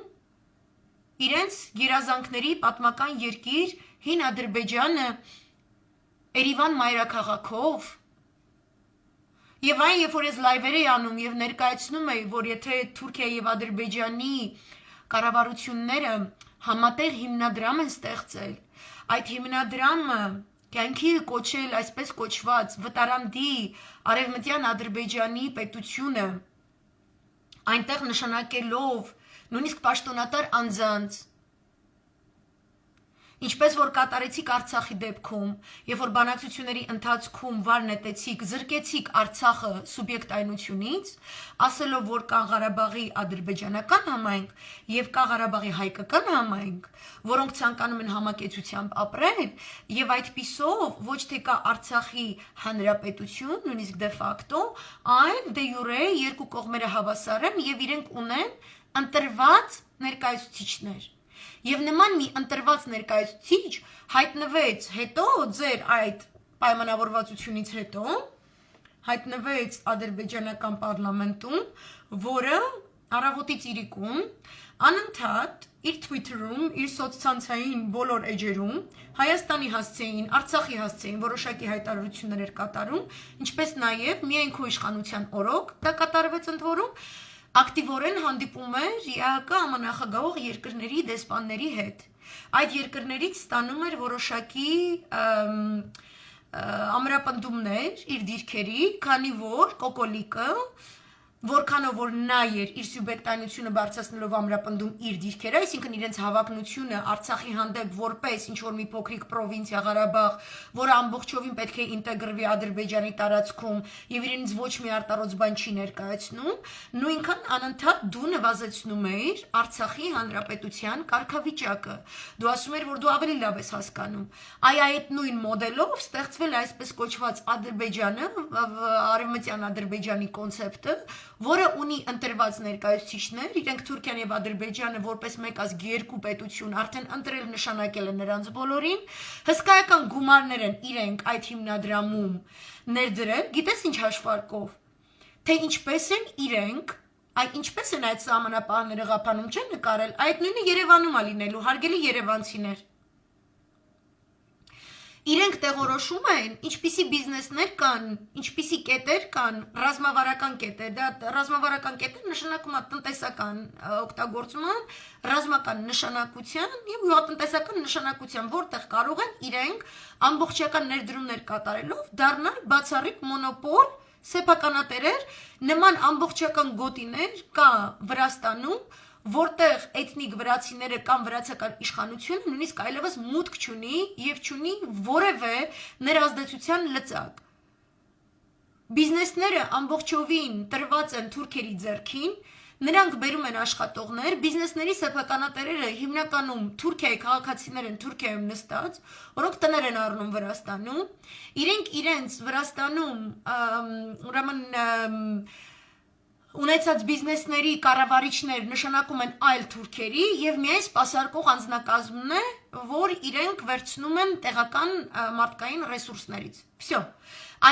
իրենց երազանքների պատմական երկիր հին Ադրբեջանը Երևան մայրաքաղաքով եւ այն երբ որ ես լայվեր եի անում եւ ներկայացնում էի որ եթե Թուրքիա եւ Ադրբեջանի կառավարությունները համատեղ հիմնադրամ են ստեղծել այդ հիմնադրամը կյանքի կոչել այսպես կոչված վտարանդի արևմտյան Ադրբեջանի պետությունը այնտեղ նշանակելով նույնիսկ պաշտոնատար անձանց ինչպես որ կատարեցիք Արցախի դեպքում, երբ որ բանակցությունների ընթացքում վար նետեցիք, զրկեցիք Արցախը սուբյեկտայնությունից, ասելով որ կա Ղարաբաղի ադրբեջանական համայնք եւ կա Ղարաբաղի հայկական համայնք, որոնք ցանկանում են համակեցությամբ ապրել, եւ այդպիսով ոչ թե կա Արցախի հանրապետություն, նույնիսկ դե ֆակտո, այլ դե յուրե երկու կողմերը հավասար են եւ իրենք ունեն ընտրված ներկայացուցիչներ։ Եվ նման մի ընտրված ներկայացուցիչ հայտնվեց հետո ձեր այդ պայմանավորվածությունից հետո հայտնվեց ադրբեջանական պարլամենտում, որը առավոտից իրիկում անընդհատ իր Twitter-ում, իր սոցցանցային բոլոր էջերում Հայաստանի հասցեին, Արցախի հասցեին որոշակի հայտարարություններ էր կատարում, ինչպես նաև միայն քո իշխանության օրոք դա կատարվեց ընդ որում ակտիվորեն հանդիպում էր ԵԱՀԿ համանախագահող երկրների դեսպանների հետ։ Այդ երկրներից ստանում էր որոշակի ամրապնդումներ իր դիրքերի, քանի որ կոկոլիկը որքանով որ նա էր իր սուբյեկտայնությունը բարձրացնելով ամրապնդում իր դիրքերը, այսինքն իրենց հավակնությունը Արցախի հանդեպ որպես ինչ որ մի փոքրիկ պրովինցիա Ղարաբաղ, որը ամբողջովին պետք է ինտեգրվի Ադրբեջանի տարածքում եւ իրենից ոչ մի արտարոց բան չի ներկայացնում, նույնքան անընդհատ դու նվազեցնում էիր Արցախի հանրապետության կարգավիճակը։ Դու ասում ես, որ դու ավելի լավ ես հասկանում։ Այդ նույն մոդելով ստեղծվել է այսպես կոչված Ադրբեջանը, արևմտյան Ադրբեջանի կոնցեպտը, որը ունի ընտրված ներկայացուցիչներ, իրենք Թուրքիան եւ Ադրբեջանը որպես մեկ ազգ երկու պետություն արդեն ընտրել նշանակել են նրանց բոլորին, հսկայական գումարներ են իրենք այդ հիմնադրամում ներդրել, գիտես ինչ հաշվարկով, թե ինչպես են իրենք, ինչպես են այդ սահմանապահները ղափանում չեն նկարել, այդ նույնը Երևանում է լինելու, հարգելի երևանցիներ։ Իրենք տեղորոշում են, ինչպիսի բիզնեսներ կան, ինչպիսի կետեր կան, ռազմավարական կետեր, դա ռազմավարական կետեր նշանակում է տնտեսական օգտագործման, ռազմական նշանակության եւ յուղատնտեսական նշանակության, որտեղ կարող են իրենք ամբողջական ներդրումներ կատարելով դառնալ բացառիկ մոնոպոլ սեփականատերեր, նման ամբողջական գոտիներ կա Վրաստանում, որտեղ էթնիկ վրացիները կամ վրացական իշխանությունը նույնիսկ այլևս մուտք չունի եւ չունի որևէ ներազդեցության լծակ։ Բիզնեսները ամբողջովին տրված են թուրքերի ձեռքին, Նրանք բերում են աշխատողներ, բիզնեսների սեփականատերերը հիմնականում Թուրքիայի քաղաքացիներ են Թուրքիայում նստած, որոնք տներ են առնում Վրաստանում, իրենք իրենց Վրաստանում ուրեմն ունեցած բիզնեսների կառավարիչներ նշանակում են այլ թուրքերի եւ միայն սպասարկող անձնակազմն է, որ իրենք վերցնում են տեղական մարդկային ռեսուրսներից։ Всё։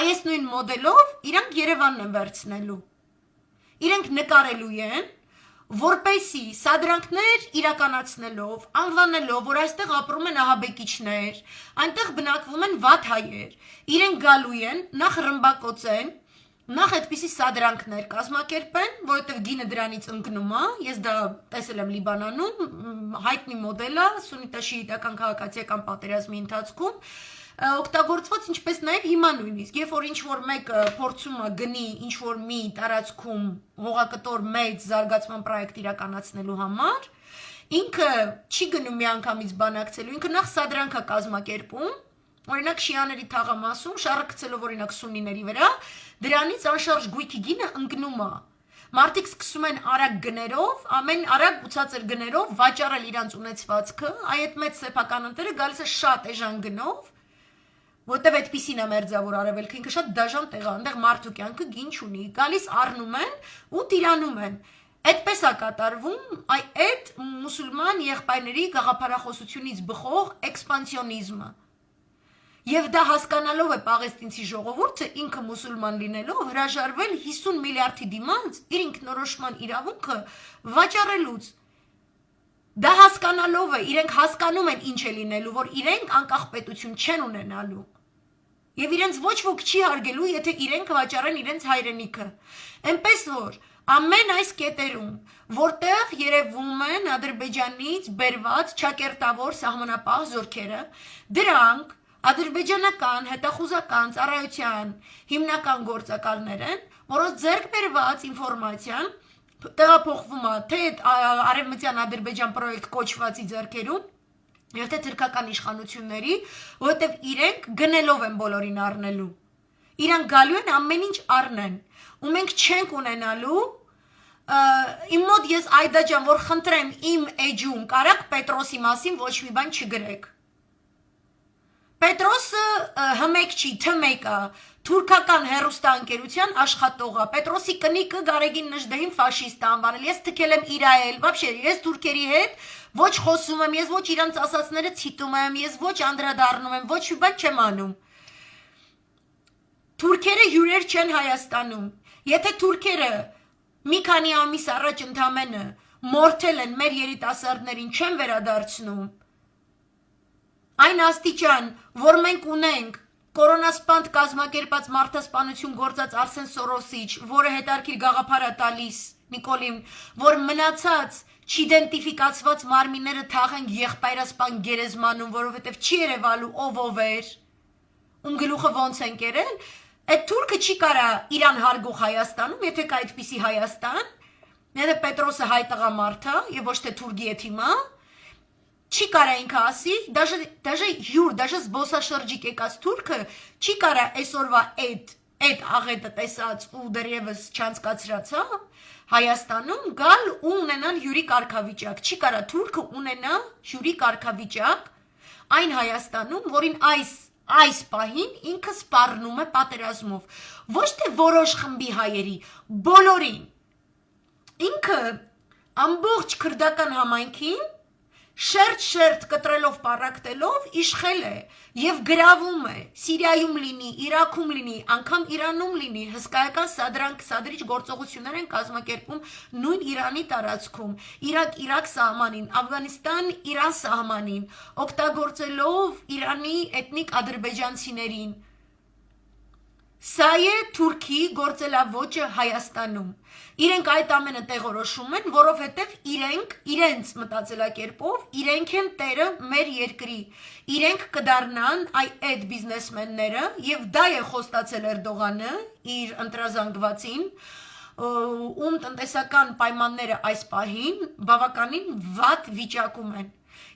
Այս նույն մոդելով իրանք Երևանն են վերցնելու։ Իրենք նկարելու են, որպեսի սադրանքներ իրականացնելով, անվանելով, որ այստեղ ապրում են ահաբեկիչներ, այնտեղ բնակվում են վատ հայեր, իրենք գալու են, նախ ռմբակոծեն, նախ այդպիսի սադրանքներ կազմակերպեն, որովհետև գինը դրանից ընկնում է, ես դա տեսել եմ Լիբանանում, հայտնի մոդել է սուննիտա-շիիտական քաղաքացիական պատերազմի ընթացքում, օգտագործված ինչպես նաև հիմա նույնիսկ, երբ որ ինչ-որ մեկը փորձում է գնի ինչ-որ մի տարածքում հողակտոր մեծ զարգացման պրոյեկտ իրականացնելու համար, ինքը չի գնում միանգամից բանակցելու, ինքը նախ սադրանք է կազմակերպում, օրինակ շիաների թաղամասում, շարը գցելով օրինակ սուննիների վրա, դրանից անշարժ գույքի գինը ընկնում է։ Մարդիկ սկսում են արագ գներով, ամեն արագ ուծածր գներով վաճառել իրանց ունեցվածքը, այդ մեծ սեփական ընտերը գալիս է շատ էժան գնով, որտեվ այդպիսին է մերձավոր արևելքը, ինքը շատ դաժան տեղ է, այնտեղ մարդու կյանքը գին չունի, գալիս առնում են ու տիրանում են։ Այդպես է կատարվում այդ մուսուլման եղբայրների գաղափարախոսությունից բխող էքսպանսիոնիզմը։ Եվ դա հասկանալով է պաղեստինցի ժողովուրդը ինքը մուսուլման լինելով հրաժարվել 50 միլիարդի դիմաց իր ինքնորոշման իրավունքը վաճառելուց։ Դա հասկանալով է, իրենք հասկանում են ինչ է լինելու, որ իրենք անկախ պետություն չեն ունենալու։ Եվ իրենց ոչ ոք չի հարգելու, եթե իրենք վաճառեն իրենց հայրենիքը։ Էնպես որ ամեն այս կետերում, որտեղ երևում են Ադրբեջանից բերված ճակերտավոր սահմանապահ զորքերը, դրանք ադրբեջանական հետախուզական ծառայության հիմնական գործակալներ են, որոնց ձեռք բերված ինֆորմացիան տեղափոխվում է թե արևմտյան Ադրբեջան պրոյեկտ կոչվածի ձեռքերում, եւ թե թուրքական իշխանությունների, որովհետեւ իրենք գնելով են բոլորին առնելու։ Իրանք գալու են ամեն ինչ առնեն, ու մենք չենք ունենալու իմ մոտ ես Այդա ջան, որ խնդրեմ իմ էջում կարակ Պետրոսի մասին ոչ մի բան չգրեք։ Պետրոսը հմեկ չի, թմեկ է, թուրքական հերոստանգերության աշխատող է, Պետրոսի կնիկը Գարեգին Նժդեհին ֆաշիստ է անվանել, ես թքել եմ իրայել, вообще ես թուրքերի հետ ոչ խոսում եմ, ես ոչ իրանց ասածները ցիտում եմ, ես ոչ անդրադառնում եմ, ոչ մի բան չեմ անում։ Թուրքերը հյուրեր չեն Հայաստանում։ Եթե թուրքերը մի քանի ամիս առաջ ընդամենը մորթել են մեր երիտասարդներին, չեն վերադարձնում։ Այն աստիճան, որ մենք ունենք կորոնասպանդ կազմակերպած մարդասպանություն գործած Արսեն Սորոսիչ, որը հետարքիր գաղափար է տալիս Նիկոլին, որ մնացած չիդենտիֆիկացված մարմինները թաղենք եղբայրասպան գերեզմանում, որովհետև չի երևալու ով էր, ում գլուխը ոնց են կերել, այդ թուրքը չի կարա իրան հարգող Հայաստանում, եթե կա այդպիսի Հայաստան, եթե Պետրոսը հայ տղամարդ է եւ ոչ թե թուրքի է թիմա, չի կարա ինքը ասի, դաժե հյուր, դաժե զբոսաշրջիկ եկած թուրքը չի կարա այսօրվա այդ աղետը տեսած ու դեռևս չանցկացրած, հա, Հայաստանում գալ ու ունենալ հյուրի կարգավիճակ, չի կարա թուրքը ունենա հյուրի կարգավիճակ այն Հայաստանում, որին այս պահին ինքը սպառնում է պատերազմով, ոչ թե որոշ խմբի հայերի, բոլորին, ինքը ամբողջ քրդական համայնքին շերտ կտրելով պարակտելով իշխել է եւ գրավում է, Սիրիայում լինի, Իրաքում լինի, անգամ Իրանում լինի, հսկայական սադրիչ գործողություններ են կազմակերպում նույն Իրանի տարածքում, Իրաք սահմանին, Աֆղանստան Իրան սահմանին, օգտագործելով Իրանի էթնիկ ադրբեջանցիներին։ Սա է Թուրքի գործելավոճը Հայաստանում։ Իրենք այդ ամենը տեղորոշում են, որովհետև իրենց մտածելակերպով իրենք են տերը մեր երկրի, իրենք կդառնան այդ բիզնեսմենները եւ դա է խոստացել Էրդողանը իր ընտրազանգվածին, ում տնտեսական պայմանները այս պահին բավականին վատ վիճակում են։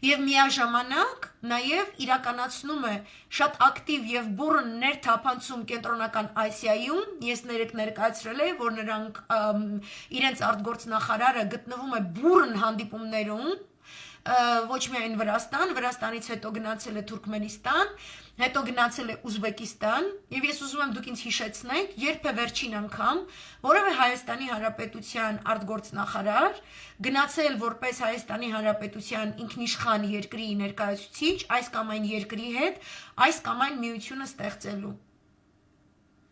Եվ միաժամանակ նաև իրականացնում է շատ ակտիվ եւ բուռն ներթափանցում կենտրոնական Ասիայում, ես ներկայացրել եմ, որ նրանք իրենց արտգործնախարարը գտնվում է բուռն հանդիպումներում, ոչ միայն Վրաստանից հետո գնացել է Թուրքմենստան, հետո գնացել է Ուզբեկստան, եւ ես ուզում եմ դուք ինձ հիշեցնեք, երբ է վերջին անգամ որևէ Հայաստանի Հանրապետության արտգործնախարար գնացել որպես Հայաստանի Հանրապետության ինքնիշխան երկրի ներկայացուցիչ այս կամ այն երկրի հետ այս կամ այն միությունը ստեղծելու։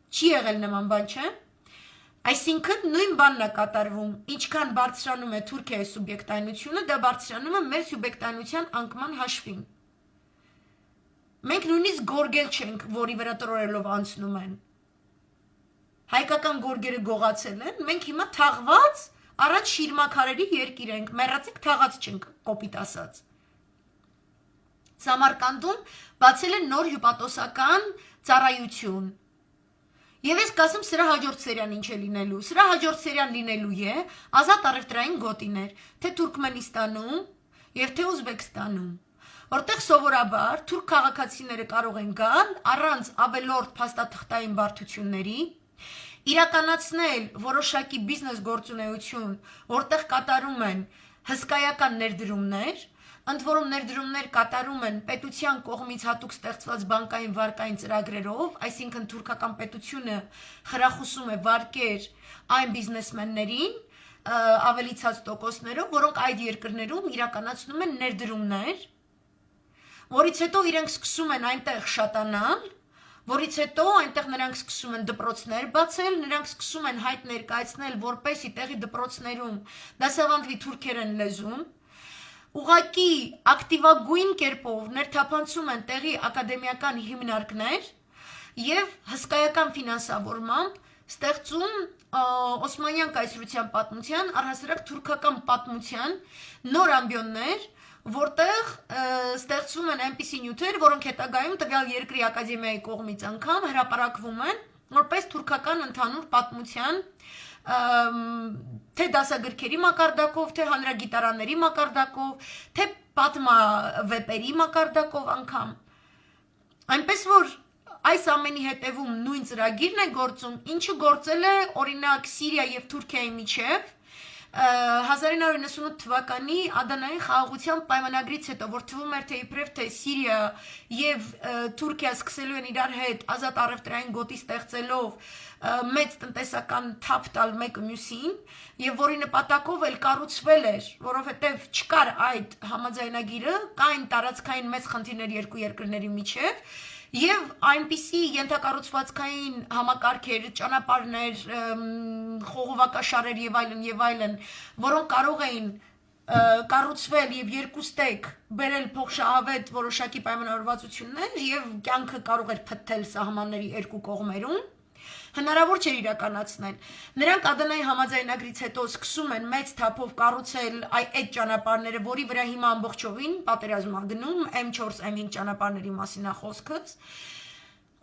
Չի եղել նման բան, չէ՞։ Այսինքն նույն բանն է կատարվում, ինչքան բարձրանում է Թուրքիայի սուբյեկտայնությունը, դա բարձրանում է մեր սուբյեկտայնության անկման հաշվին։ Մենք նույնիսկ գորգել չենք, որի վրա տրորելով անցնում են։ Հայկական գորգերը գողացել են, մենք հիմա թաղված առաջ շիրմաքարերի երկիր ենք, մեռածիկ թաղած չենք, կոպիտ ասած։ Սամարկանդում բացել են նոր հյուպատոսական ծառայություն։ Եվ ես կասեմ սրա հաջորդ սերիան ինչ է լինելու։ Սրա հաջորդ սերիան լինելու է ազատ առևտրային գոտիներ, թե Թուրքմենստանում եւ թե Ուզբեկստանում, որտեղ սովորաբար թուրք քաղաքացիները կարող են գալ առանց ավելորդ փաստաթղթային բարդությունների, իրականացնել որոշակի բիզնես գործունեություն, որտեղ կատարում են հսկայական ներդրումներ, ընդ որում ներդրումներ կատարում են պետության կողմից հատուկ ստեղծված բանկային վարկային ծրագրերով, այսինքն թուրքական պետությունը խրախուսում է վարկեր այն բիզնեսմեններին ավելի ցած տոկոսներով, որոնք այդ երկրներում իրականացնում են ներդրումներ, որից հետո իրենք սկսում են այնտեղ շատանալ, որից հետո այնտեղ նրանք սկսում են դպրոցներ բացել, նրանք սկսում են հայտ ներկայացնել, որպեսզի տեղի դպրոցներում դասավանդվի թուրքերեն լեզուն, ուղղակի ակտիվագույն կերպով ներթափանցում են տեղի ակադեմիական հիմնարկներ եւ հսկայական ֆինանսավորմամբ ստեղծում Օսմանյան կայսրության պատմության, առհասարակ թուրքական պատմության նոր ամբիոններ, որտեղ ստեղծվում են այնպիսի նյութեր, որոնք հետագայում տվյալ երկրի ակադեմիայի կողմից անգամ հրապարակվում են որպես թուրքական ընդհանուր պատմության թե դասագրքերի մակարդակով, թե հանրագիտարաների մակարդակով, թե պատմավեպերի մակարդակով անգամ։ Այնպես որ այս ամենի հետևում նույն ծրագիրն է գործում, ինչը գործել է օրինակ Սիրիա եւ Թուրքիայի միջև 1998 թվականի Ադանայի խաղաղության պայմանագրից հետո, որ թվում էր թե իբրև թե Սիրիա եւ Թուրքիա սկսելու են իրար հետ ազատ առևտրային գոտի ստեղծելով մեծ տնտեսական թափ տալ մեկը մյուսին եւ որի նպատակով էլ կառուցվել էր, որովհետեւ չկար այդ համաձայնագիրը, կային տարածքային մեծ խնդիրներ երկու երկրների միջև եւ այնպիսի ենթակառուցվածքային համակարգեր, ճանապարհներ, խողովակաշարեր եւ այլն, որոնք կարող էին կառուցվել եւ երկուստեք բերել փոխշահավետ որոշակի պայմանավորվածություններ եւ կյանքը կարող էր փթթել սահմանների երկու կողմերում, հնարավոր չէր իրականացնել։ Նրանք Ադանայի համաձայնագրից հետո սկսում են մեծ թափով կառուցել այդ ճանապարհները, որի վրա հիմա ամբողջովին պատերազմ ա գնում, M4, M5 ճանապարհների մասին է խոսքս։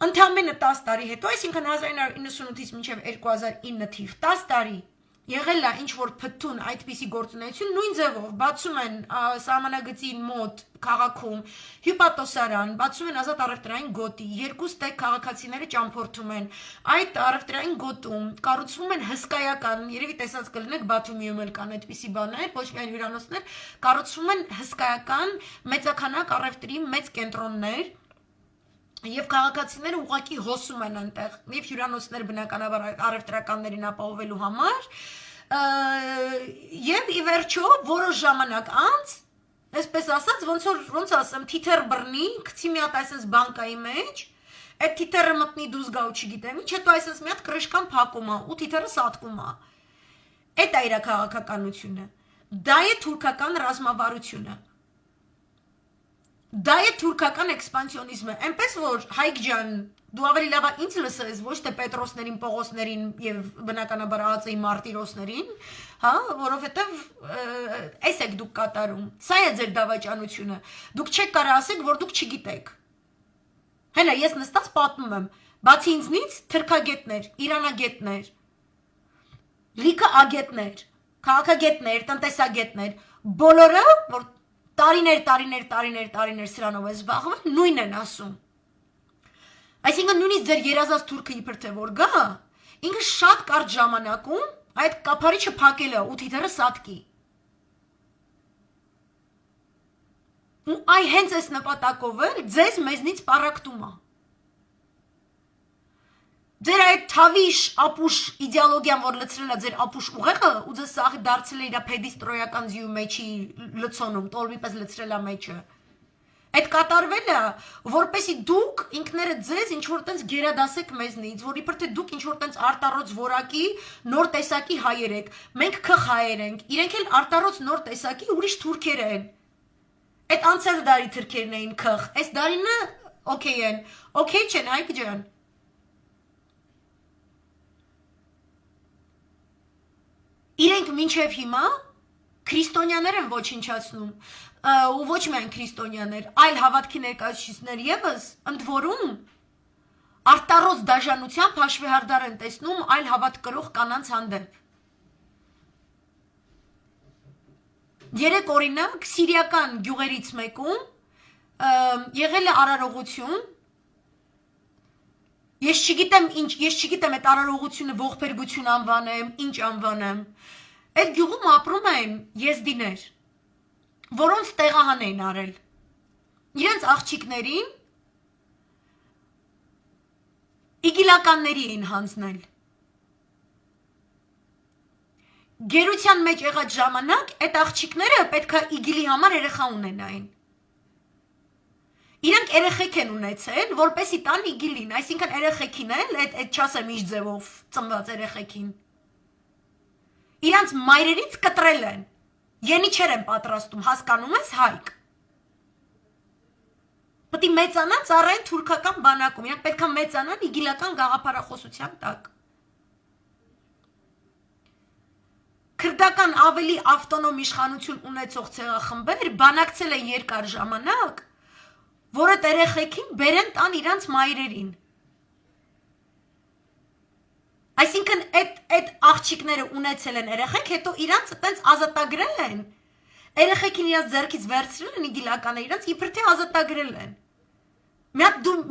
Ընդամենը 10 տարի հետո, այսինքն 1998-ից մինչև 2009 թիվ 10 տարի եղել է ինչ որ փթթուն այդպիսի գործունեություն նույն ձևով բացում են սահմանագծին մոտ քաղաքում հյուպատոսարան, բացում են ազատ առևտրային գոտի, երկու ստեկ քաղաքացիները ճամփորդում են, այդ առևտրային գոտում կառուցվում են հսկայական, երևի տեսած կլինեք Բաթումիում էլ կան այդպիսի բաներ, ոչ միայն հյուրանոցներ, կառուցվում են հսկայական մեծաքանակ առևտրի մեծ կենտրոններ եւ քաղաքացիները ուղղակի հոսում են այնտեղ եւ հյուրանոցներ բնականաբար առևտրականներին ապահովելու համար եւ ի վերջո որոշ ժամանակ անց այսպես ասած ոնց ասեմ թիթեռ բռնի գցի մի հատ այսպես բանկայի մեջ այդ թիթեռը մտնի դուրս գա ու չգիտեմ ինչ հետո այսպես մի հատ կրշկան փակում է ու թիթեռը սատկում է այդ է իր քաղաքականությունը դա է թուրքական ռազմավարությունը դա է թուրքական էքսպանսիոնիզմը, այնպես որ Հայկ ջան, դու ավելի լավ ինձ լսես, ոչ թե Պետրոսներին, Պողոսներին եւ բնականաբար ԱԱԾ-ի մարտիրոսներին, հա, որովհետեւ այս եք դուք կատարում։ Սա է ձեր դավաճանությունը։ Դուք չեք կարող ասեք, որ դուք չգիտեք։ Հենա ես նստած պատմում եմ, բացի ինձնից թրքագետներ, իրանագետներ, լիքը ագետներ, քաղաքագետներ, տնտեսագետներ, բոլորը որ տարիներ սրանով է զբաղվում, նույնն են ասում։ Այսինքն նույնիսկ ձեր երազած թուրքը իբր թե որ գա, ինքը շատ կարճ ժամանակում այդ կափարիչը փակել է 8 թիթերը սատկի։ Ու այ հենց այս նպատակով էլ ձեզ մեզնից պարակտում է։ Ձեր այդ թավիշ ապուշ իդեալոգիան, որ լցրել է ձեր ապուշ ուղեղը, ու ձեզ սաղ դարձել է իր փեդիստրոյական ձյու մեջի լցոնում, տոլվի պես լցրել է մեջը։ Այդ կատարվել է, որպեսի դուք ինքներդ ձեզ ինչ-որ տենց գերադասեք մեզնից, որ իբր թե դուք ինչ-որ տենց արտառոց որակի նոր տեսակի հայեր եք, մենք քխ հայեր ենք, իրենք էլ արտառոց նոր տեսակի ուրիշ թուրքեր են։ Այդ անցած դարի թուրքերն էին քխ, այս դարինը օքեյ են, օքեյ չեն, Հայկ ջան։ Իրենք մինչև հիմա քրիստոնյաներ են ոչնչացնում, ու ոչ միայն քրիստոնյաներ, այլ հավատքի ներկայացուցիչներ ևս ընդ որում արտառոց դաժանությամբ հաշվեհարդար են տեսնում այլ հավատ կրող կանանց հանդեպ։ Երեք օրինակ սիրիական գյուղերից մեկում եղել է արարողություն։ Ես չգիտեմ այդ արարողությունը ողբերգություն անվանեմ, ինչ անվանեմ։ Այդ գյուղում ապրում են եզդիներ, որոնց տեղահան էին արել։ Իրենց աղջիկներին իգիլականների էին հանձնել։ Գերության մեջ եղած ժամանակ այդ աղջիկները պետք է իգիլի համար երեխա ունենային։ Իրանք երեխեք են ունեցել, որպեսի տան իգիլին, այսինքն երեխեքին էլ, այդ չասեմ ինչ ձևով ծնված երեխեքին։ Իրանց մայրերից կտրել են, ենիչեր են պատրաստում, հասկանում ես Հայկ։ Պետք է մեծանան ծառային թուրքական բանակում, իրանք պետք է մեծանան իգիլական գաղափարախոսության տակ։ Քրդական ավելի ավտոնոմ իշխանություն ունեցող ցեղախմբեր բանակցել են երկար ժամանակ, որը երեխեքին բերեն տան իրանց մայրերին։ Այսինքն այդ աղջիկները ունեցել են երեխեք, հետո իրանց տենց ազատագրել են։ Երեխեքին իրանց ձեռքից վերցրել են իգիլականը, իրանց իբր թե ազատագրել են։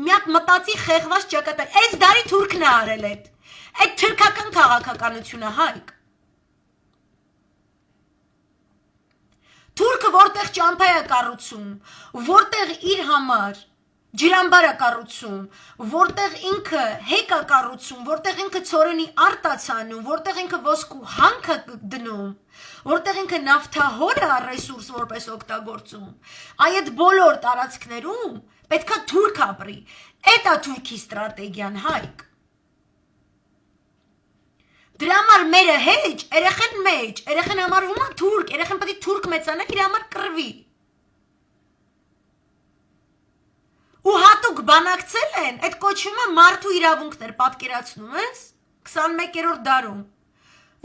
Միակ մտածի խեղված ճակատագիր, այս դարի թուրքն է արել այդ թուրքական քաղաքականությունը Հայկ։ Թուրքը որտեղ ճամփա է կառուցում, որտեղ իր համար ջրամբար է կառուցում, որտեղ ինքը հեկ է կառուցում, որտեղ ինքը ցորենի արտացանում, որտեղ ինքը ոսկու հանք է դնում, որտեղ ինքը նավթահոր է ռեսուրս որպես օգտագործում, այդ բոլոր տարածքներում պետքա թուրք ապրի։ Այդ է թուրքի ստրատեգիան Հայկ։ Դրա համար մերը հեջ, երեխեն մեջ, երեխեն համարվում է թուրք, երեխեն պետք է թուրք մեծանա, իր համար կռվի։ Ու հատուկ բանակցել են, այդ կոչվում է մարդու իրավունքներ, պատկերացնում ես, 21-րդ դարում,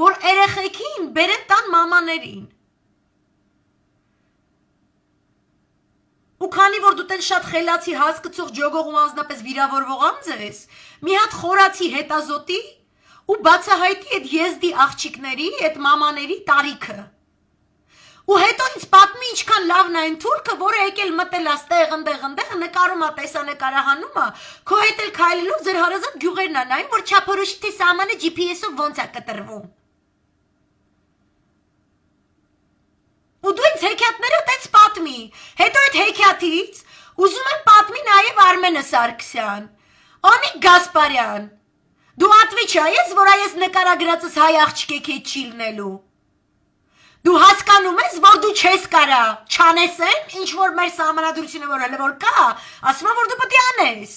որ երեխեքին բերեն տան մամաներին։ Ու քանի որ դու տեն շատ խելացի հասկացող ջոգողում անձնապես վիրավորվող անձ ես, մի հատ խորացի հետազոտի ու բացահայտի այդ եզդի աղջիկների, այդ մամաների տարիքը։ Ու հետո ինձ պատմի ինչքան լավն է այն թուրքը, որը եկել մտել է ստեղ, ընդեղ, նկարում է, տեսանկարահանում է, քո հետ էլ քայլելով ձեր հարազատ գյուղերն է նայում, որ չափորոշի թե սահմանը GPS-ով ոնց է կտրվում։ Ու դու ինձ հեքիաթները տենց պատմի, հետո այդ հեքիաթից ուզում եմ պատմի նաև Արմենը Սարգսյան, Անիկ Գասպարյան։ Դու ատվիչ ես, որ այս նկարագրածս հայ աղջիկ է չի լնելու։ Դու հասկանում ես, որ դու չես կարա չանես են, ինչ որ մեր սահմանադրությունը որ կա, ասում եմ, որ դու պետք է անես։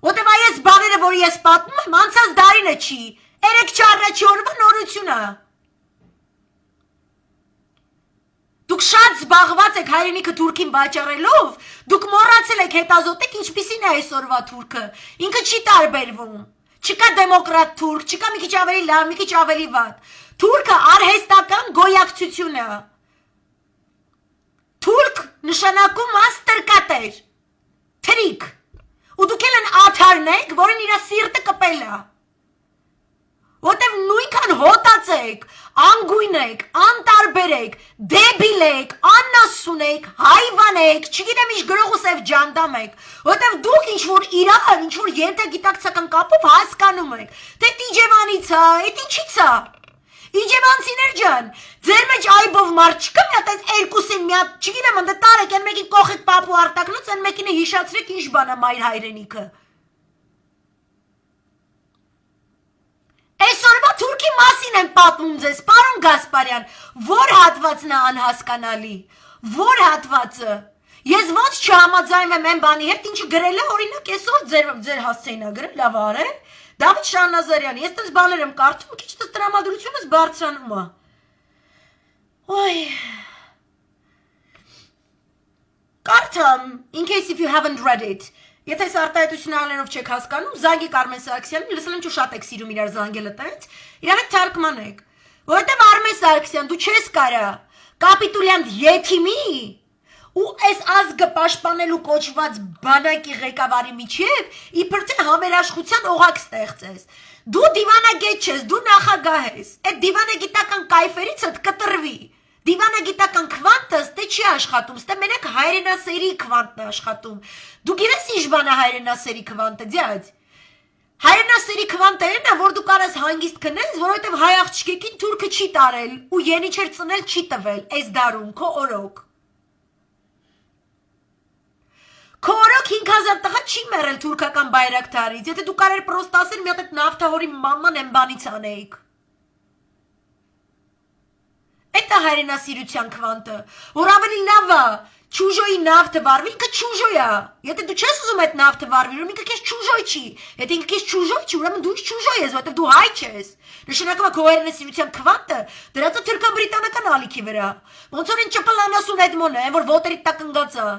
Որտեվ այս բաները, որ ես պատմում եմ, անցած դարինը չի, 3-4 օրվա նորություն է։ Դուք շատ զբաղված եք հայրենիքը թուրքին վաճառելով, դուք մոռացել եք հետազոտեք ինչպիսին է այսօրվա թուրքը, ինքը չի տարբերվում, չկա դեմոկրատ թուրք, չկա մի քիչ ավելի լավ, մի քիչ ավելի վատ, թուրքը արհեստական գոյակցություն է, թուրք նշանակում է ստրկատեր, թրիկ, ու դուք էլ են աթարն եք, որին իրա սիրտը կպել է, որտև նույնքան հոտած Չգիտացեք, անգույն եք, անտարբեր եք, դեբիլ եք, աննասուն եք, հայվան եք, չգիտեմ ինչ գրող ու սև ջանդամ եք, որտեվ դուք ինչ-որ իրար, ինչ-որ ենթագիտակցական կապով հասկանում եք, թե տիջևանից է, էդ ինչից է, իջևանցիներ ջան, ձեր մեջ այբով մարդ չկա մի հատ այս երկուսին մի հատ, չգիտեմ ընդ տարեք, են մեկին կողեք պապու արտակնոց, են մեկինը հիշացրեք ինչ բան է մայր հայրենիքը։ Այսօրվա թուրքի մասին եմ պատմում ձեզ, պարոն Գասպարյան, որ հատվածն է անհասկանալի, որ հատվածը, ես ոնց չհամաձայնվեմ այն բանի հետ, ինչը գրել է, օրինակ այսօր ձեր հասցեին է գրել, լավ արել, Դավիթ Շահնազարյան, ես տես բաներ եմ կարդում, քիչ տես տրամադրությունս բարձրանում է։ Ոյ։ Կարդամ, in case if you haven't read it, եթե այս արտահայտությունը անելով չեք հասկանում, զանգեք Արմեն Սարգսյանին, լսել եմ շատ եք սիրում իրար զանգելը տենց, իրար հետ թարգմանեք, որովհետև Արմեն Սարգսյան, դու չես կարա, կապիտուլյանտ եթիմի, ու այս ազգը պաշտպանելու կոչված բանակի ղեկավարի միջև իբր թե համերաշխության օղակ ստեղծես։ Դու դիվանագետ չես, դու նախագահ ես։ Այդ դիվանագիտական կայֆերիցդ կտրվի։ Դիվանագիտական քվանտը ստե չի աշխատում, ստե մենակ հայրենասերի քվանտն է աշխատում։ Դու գիտես ինչ բան է հայրենասերի քվանտը, ձյաձ։ Հայրենասերի քվանտերն է, որ դու կարաս հանգիստ քնես, որովհետև հայ աղջիկին թուրքը չի տարել ու ենիչեր ծնել չի տվել, այս դարում քո օրոք։ Քո օրոք 5000 տղա չի մեռել թուրքական բայրակտարից, եթե դու կարեր պրոստ ասել մի հատ այդ նավթահորի մաման են բանից անեիք։ Այդ է հայրենասիրության քվանտը, որ ավելի լավ է, չուժոյի նավթը վարվի, ինքը չուժոյ է, եթե դու չես ուզում այդ նավթը վարվի, ուրեմն ինքը քեզ չուժոյ չի, եթե ինքը քեզ չուժոյ չի, ուրեմն դու չուժոյ ես, որովհետև դու հայ չես։ Նշանակում է քո հայրենասիրության քվանտը դրած է թուրքաբրիտանական ալիքի վրա, ոնց որ են ճպլանասուն Էդմոնը, որ ոտերի տակ ընկած է։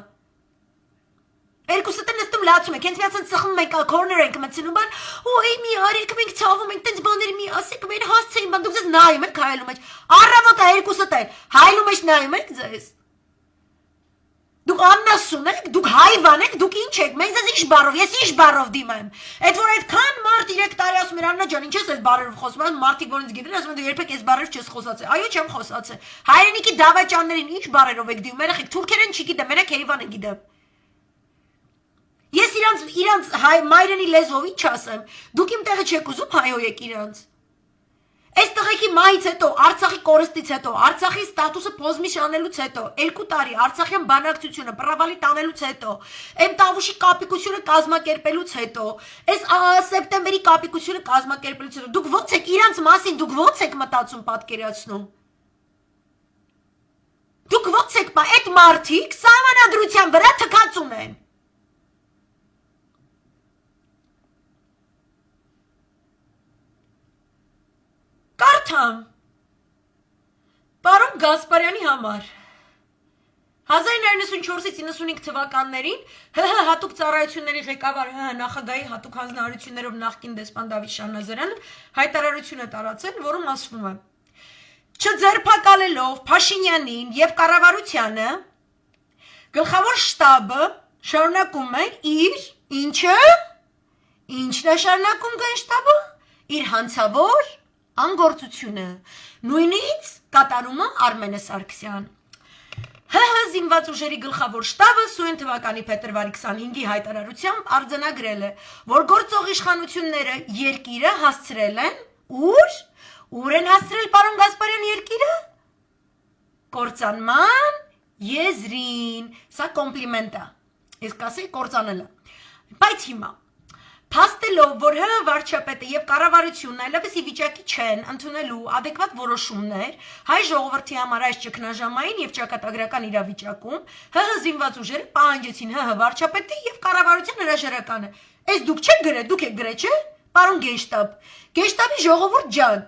Երկուսը նստում լացում եք, հենց միացան ծխում ենք, կորներ ենք մտցնում բան, ոյ մի արեք մենք ցավում ենք, տենց բաներ մի ասեք, մեր հասցեին բան, դուք ձեզ նայում եք հայելու մեջ, առավոտ է երկուսը տեղ, հայելու մեջ նայում եք ձեզ, դուք աննասուն եք, դուք հայվան եք, դուք ինչ եք, մենք ձեզ ինչ բարով, ես ինչ բարով դիմեմ, այդ որ այդքան մարդ 3 տարի ասում էր Աննա ջան, ինչ ես այս բարերով խոսում, այն մարդիկ որ ինձ գիտեն, ասում են դու երբեք այս բարերով չես խոսացել, այո չեմ խոսացել, հայրենիքի դավաճաններին ինչ բարերով եք դիմում, երեխեք թուրքերեն չգիտեմ, մենակ Երևանը գիտեմ։ Ես իրանց մայրենի լեզվով ինչ ասեմ, դուք իմ տեղը չեք ուզում հայհոյեք իրանց։ Այս տղեկի մահից հետո, Արցախի կորստից հետո, Արցախի ստատուսը փոզմիշ անելուց հետո, 2 տարի Արցախյան բանակցությունը պրավալի տանելուց հետո, այն Տավուշի կապիկությունը կազմակերպելուց հետո, այս սեպտեմբերի կապիկությունը կազմակերպելուց հետո, դուք ո՞նց եք իրանց մասին, դուք ո՞նց եք մտածում պատկերացնում։ Դուք ո՞նց եք, այդ մարդիկ սահմանադրության վրա թքած ունեն։ Կարդամ, պարոն Գասպարյանի համար, 1994-ից 95 թվականներին ՀՀ հատուկ ծառայությունների ղեկավար ՀՀ նախագահի հատուկ հանձնարարություններով նախկին դեսպան Դավիթ Շահնազարյանը հայտարարություն է տարածել, որում ասվում է. չձերբակալելով Փաշինյանին եւ կառավարությանը գլխավոր շտաբը շարունակում է իր ինչն է շարունակում գենշտաբը իր հանցավոր անգործությունը նույնից կատարում է Արմենը Սարգսյան ՀՀ զինված ուժերի գլխավոր շտաբը սույն թվականի փետրվարի 25-ի հայտարարությամբ արձանագրել է, որ գործող իշխանությունները երկիրը հասցրել են ուր են հասցրել պարոն Գասպարյան երկիրը կործանման եզրին, սա կոմպլիմենտ է, ես կասեի կործանելը, բայց հիմա Փաստելով, որ ՀՀ վարչապետը եւ կառավարությունն այլևս ի վիճակի չեն ընդունելու adekvat որոշումներ հայ ժողովրդի համար այս ճգնաժամային եւ ճակատագրական իրավիճակում, ՀՀ զինված ուժերը պահանջեցին ՀՀ վարչապետի եւ կառավարության հրաժարականը։ Այս դուք չեք գրել, դուք եք գրել, չէ՞, պարոն Գենշտաբ։ Գենշտաբի ժողովուրդ ջան,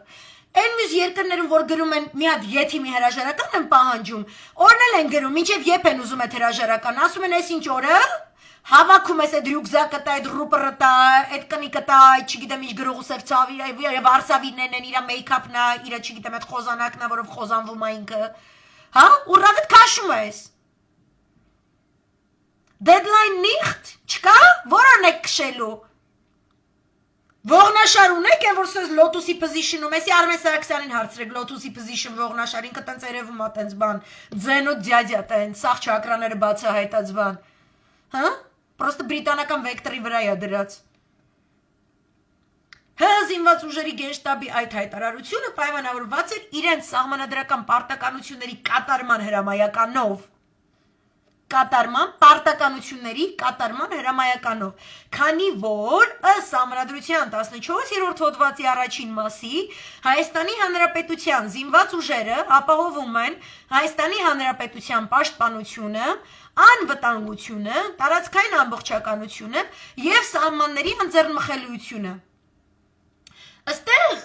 այն մյուս երկրներում, որ գրում են մի հատ եթիմի հրաժարական են պահանջում, օրն են գրում, մինչեւ երբ են ուզում այդ հրաժարական, ասում են, այս ինչ օրը Հավաքում ես այդ ռյուկզակը տա, այդ ռուպերը տա, այդ կնիկը տա, չգիտեմ ինչ գրող ու սև ցավի, եւ արսավիրներն են, իր մեյքափն է, իր չգիտեմ այդ խոզանակն է, որով խոզանվում է ինքը։ Հա? Ու ռադդ քաշում ես։ Deadline nicht, չկա, որն է քշելու։ Ողնաշար ունեք են, որ սոս լոտուսի position-ում, եսի Արմեն Սարգսյանին հարցրեք լոտուսի position ողնաշար, ինքը տենց երևում ա տենց բան, ձենոտ դյադյա տենց, սաղ չակրաները բացահայտած բան, հա? Պրոստը բրիտանական վեկտորի վրա է դրած։ Զինված ուժերի գենշտաբի այդ հայտարարությունը պայմանավորված էր իրենց սահմանադրական պարտականությունների կատարման հրամայականով, պարտականությունների կատարման հրամայականով, քանի որ ըստ Սահմանադրության 14-րդ հոդվածի առաջին մասի Հայաստանի Հանրապետության զինված ուժերը ապահովում են Հայաստանի Հանրապետության պաշտպանությունը, անվտանգությունը, տարածքային ամբողջականությունը եւ սահմանների անձեռնմխելիությունը։ Այստեղ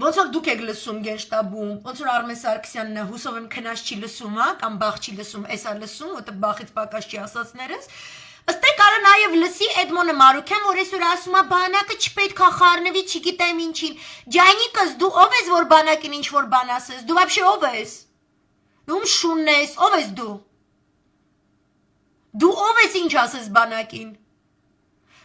ոնց որ դուք եք լսում գենշտաբում, ոնց որ Արմեն Սարգսյանն է, հուսով եմ քնած չի լսում, հա, կամ բախ չի լսում, էսա լսում, որտեղ բախից պակաս չի ասածներս։ Այստեղ կարա նաև լսի Էդմոնը Մարուքյան, որ այսօր ասում է բանակը չպետք է խառնվի, չգիտեմ ինչին։ Ջանիկս դու ով ես որ բանակին ինչ որ բան ասես։ Դու вообще ով ես։ Ում շունն ես, ով ես դու։ Դու ով ես ինչ ասես բանակին։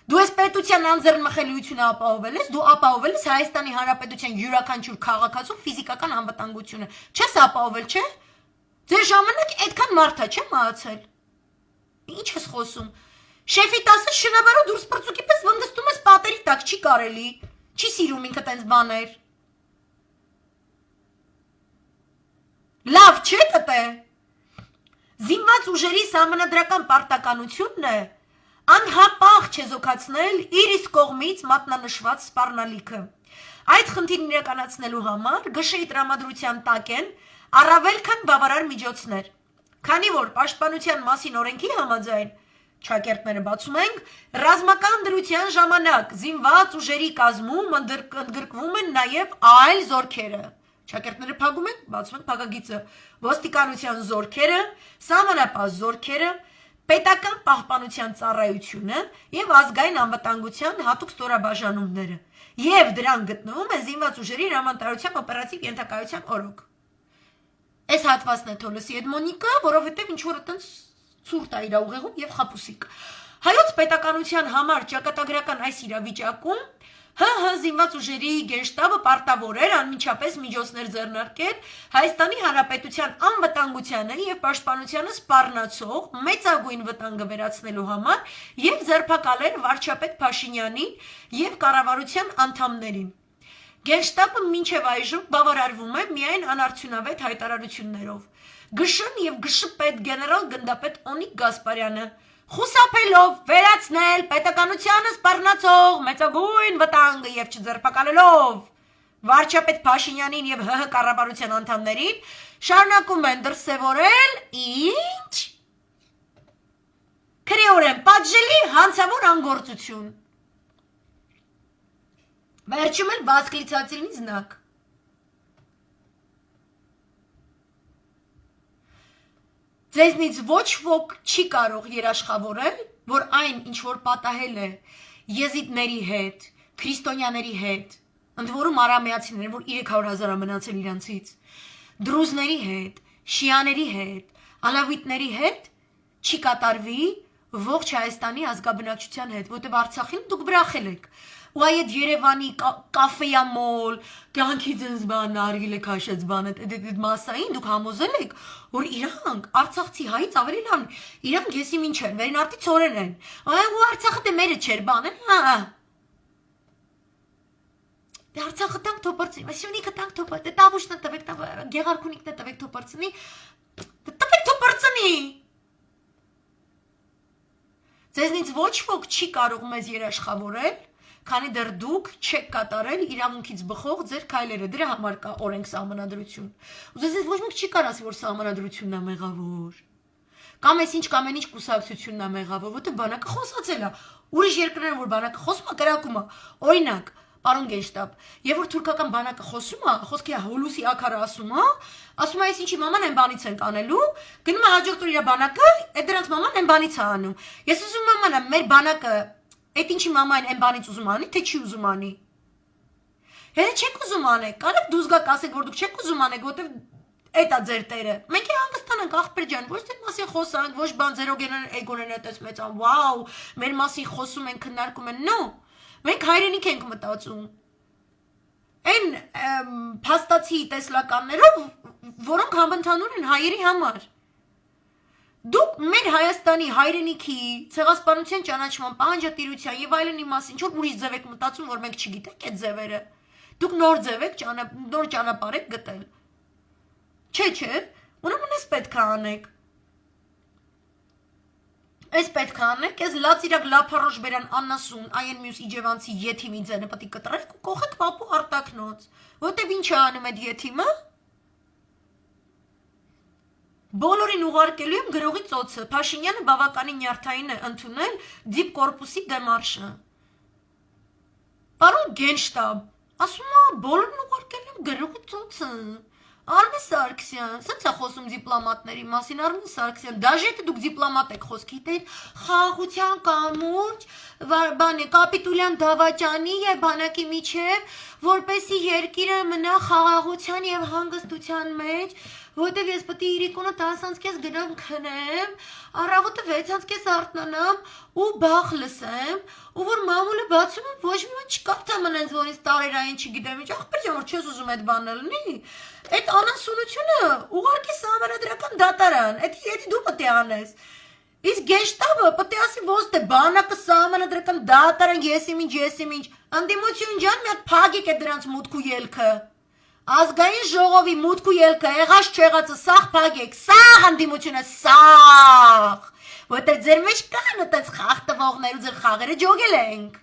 Դու ես պետության անձեռնմխելիությունը ապահովել ես, դու ապահովել ես Հայաստանի Հանրապետության յուրաքանչյուր քաղաքացու ֆիզիկական անվտանգությունը։ Չես ապահովել, չէ՞։ Ձեր ժամանակ այդքան մարդա չէ մահացել։ Ինչ ես խոսում։ Շեֆիդ ասես շնաբարո դուրս պրծուկի պես վնգստում ես պատերի տակ, չի կարելի։ Չի սիրում ինքը տենց բաներ։ Լավ չէ՞ տտե։ Զինված ուժերի սահմանադրական պարտականությունն է անհապաղ չեզոքացնել իր իսկ կողմից մատնանշված սպառնալիքը։ Այդ խնդիրն իրականացնելու համար ԳՇ-ի տրամադրության տակ են առավել քան բավարար միջոցներ, քանի որ պաշտպանության մասին օրենքի համաձայն ճակերտները բացում ենք, ռազմական դրության ժամանակ զինված ուժերի կազմում ընդգրկվում են նաև այլ զորքերը։ Ճակերտները փակում են, բացում են փակագիծը, ոստիկանության զորքերը, սահմանապահ զորքերը, պետական պահպանության ծառայությունը եւ ազգային անվտանգության հատուկ ստորաբաժանումները եւ դրան գտնվում է զինված ուժերի հրամանատարության օպերատիվ ենթակայության օրոք։ Այս հատվածն է թոլսի Էդմոնիկը, որովհետեւ ինչ որ այտենց ցուրտ է իր ուղեղում եւ խապուսիկ։ Հայոց պետականության համար ճակատագրական այս իրավիճակում ՀՀ զինված ուժերի գենշտաբը պարտավոր էր անմիջապես միջոցներ ձեռնարկել Հայաստանի Հանրապետության անվտանգությանը եւ պաշտպանությանը սպառնացող մեծագույն վտանգը վերացնելու համար եւ ձերբակալել վարչապետ Փաշինյանին եւ կառավարության անդամներին։ Գենշտաբը մինչև այժմ բավարարվում է միայն անարդյունավետ հայտարարություններով։ ԳՇ-ն եւ ԳՇ պետ գեներալ գնդապետ Օնիկ Գասպարյանը խուսափելով վերացնել պետականությանը սպառնացող մեծագույն վտանգը եւ չձերբակալելով վարչապետ Փաշինյանին եւ ՀՀ կառավարության անդամներին շարունակում են դրսեւորել ինչ քրեորեն պատժելի հանցավոր անգործություն։ Վերջում էլ восклицательный знак։ Ձեզնից ոչ ոք չի կարող երաշխավորել, որ այն, ինչ որ պատահել է եզիդների հետ, քրիստոնյաների հետ, ընդ որում արամեացիներ, որ 300,000 մնացել իրանցից, դրուզների հետ, շիաների հետ, ալավիտների հետ, չի կատարվի ողջ Հայաստանի ազգաբնակչության հետ, որտեղ Արցախին դուք բրախել եք։ Ու այդ Երևանի կաֆեյամոլ, կյանքի ձեզ բան, արգիլե քաշեց բանը, այդ մասային դուք համոզել եք, որ իրանք Արցախցի հայից ավելի լավն են, իրանք եսի ինչ են, վերին արտի ծորեն են, ու Արցախը դե մերը չէր բան են, հա։ Դե Արցախը տանք թոպրծի, Սյունիքը տանք թոպրծի, դե Տավուշն է տվեք, Գեղարքունիքն է տվեք թոպրծնի, տվեք թոպրծնի։ Ձեզնից ոչ ոք չի կարող մեզ երաշխավորել, քանի դեռ դուք չեք կատարել իրավունքից բխող ձեր քայլերը, դրա համար կա օրենք սահմանադրություն։ Ու ձեզ ոչ ոք չի կարող ասի, որ սահմանադրությունն է մեղավոր։ Կամ այսինչ կամ այնինչ կուսակցությունն է մեղավոր, որտեղ բանակը խոսացել է։ Ուրիշ երկրներում որ բանակը խոսում է, կրակում է։ Օրինակ, պարոն գենշտաբ, երբ որ թուրքական բանակը խոսում է, խոսքի Հոլուսի ակարը ասում է այսինչի մաման այն բանից են անելու, գնում է հաջորդ օր իր բանակը, այդ դրանց մաման այն բանից է անում։ Ես ուզում եմ ամանա մեր բանակը այդ ինչի մամային այն բանից ուզում անի, թե չի ուզում անի։ Եթե չեք ուզում անեք, կարող դուզ գաք ասեք, որ դուք չեք ուզում անեք, որտեվ այդ է ձեր տերը։ Մենք էլ հանգստանանք ախպեր ջան, ոչ թե մասին խոսանք, ոչ բան ձեր էգոներն այդպես մեծան, վաու, մեր մասին խոսում են, քննարկում են, նո։ Մենք հայրենիք ենք մտածում։ Այն փաստացի տեսլականներով, որոնք համընդհանուր են հայերի համար։ Դուք մեր Հայաստանի հայրենիքի ցեղասպանության ճանաչման պահանջատիրության եւ այլնի մասին ինչ-որ ուրիշ ձև եք մտածում, որ մենք չգիտենք այդ ձևերը։ Դուք նոր ձև եք նոր ճանապարհ եք գտել։ Չէ, ուրեմն էս պետք է անեք։ Էս պետք է անեք, էս լացիրակ լափարոշ բերան աննասուն, այն մյուս իջևանցի եթիմի ձենը պետք է կտրեք ու կողեք պապու արտակնոց։ Որտեւ ինչ է անում այդ եթիմը։ Բոլորին ուղարկելու եմ գրողի ծոցը, Փաշինյանը բավականին նյարդային է ընդունել դիպ կորպուսի դեմարշը։ Պարոն Գենշտաբ, ասում է բոլորին ուղարկելու եմ գրողի ծոցը։ Արմեն Սարգսյան, սենց է խոսում դիպլոմատների մասին, Արմեն Սարգսյան, դաժե թե դուք դիպլոմատ եք խոսքի դեր, խաղաղության կամուրջ, կապիտուլյան դավաճանի եւ բանակի միջև, որպեսի երկիրը մնա խաղաղության եւ հանգստության մեջ, որտեւ ես պետք է իրիկունը 10-ից կես գնամ քնեմ, առավոտը 6-ից կես արթնանամ ու բախ լսեմ, ու որ մամուլը բացում եմ ոչ մի բան չկարդամ անենց որից տարերային չգիտեմ ինչ, ախպեր ջան որ չես ուզում այդ բանը լինի, այդ անասունությունը ուղարկի սահմանադրական դատարան, այդ դու պետք է անես։ Իսկ Գենշտաբը պետք է ասի ոստ է բանակը սահմանադրական դատարան եսիմինչ, ընդդիմություն ջան մի հատ փագեք է դրանց մուտք ու ելքը։ Ազգային ժողովի մուտք ու ելքը եղած չեղածը սաղ փագեք, սաղ ընդդիմությունը սաղ, որտեղ ձեր մեջ կան այդպես խաղ տվողներ ու ձեր խաղերը ջոգել ենք։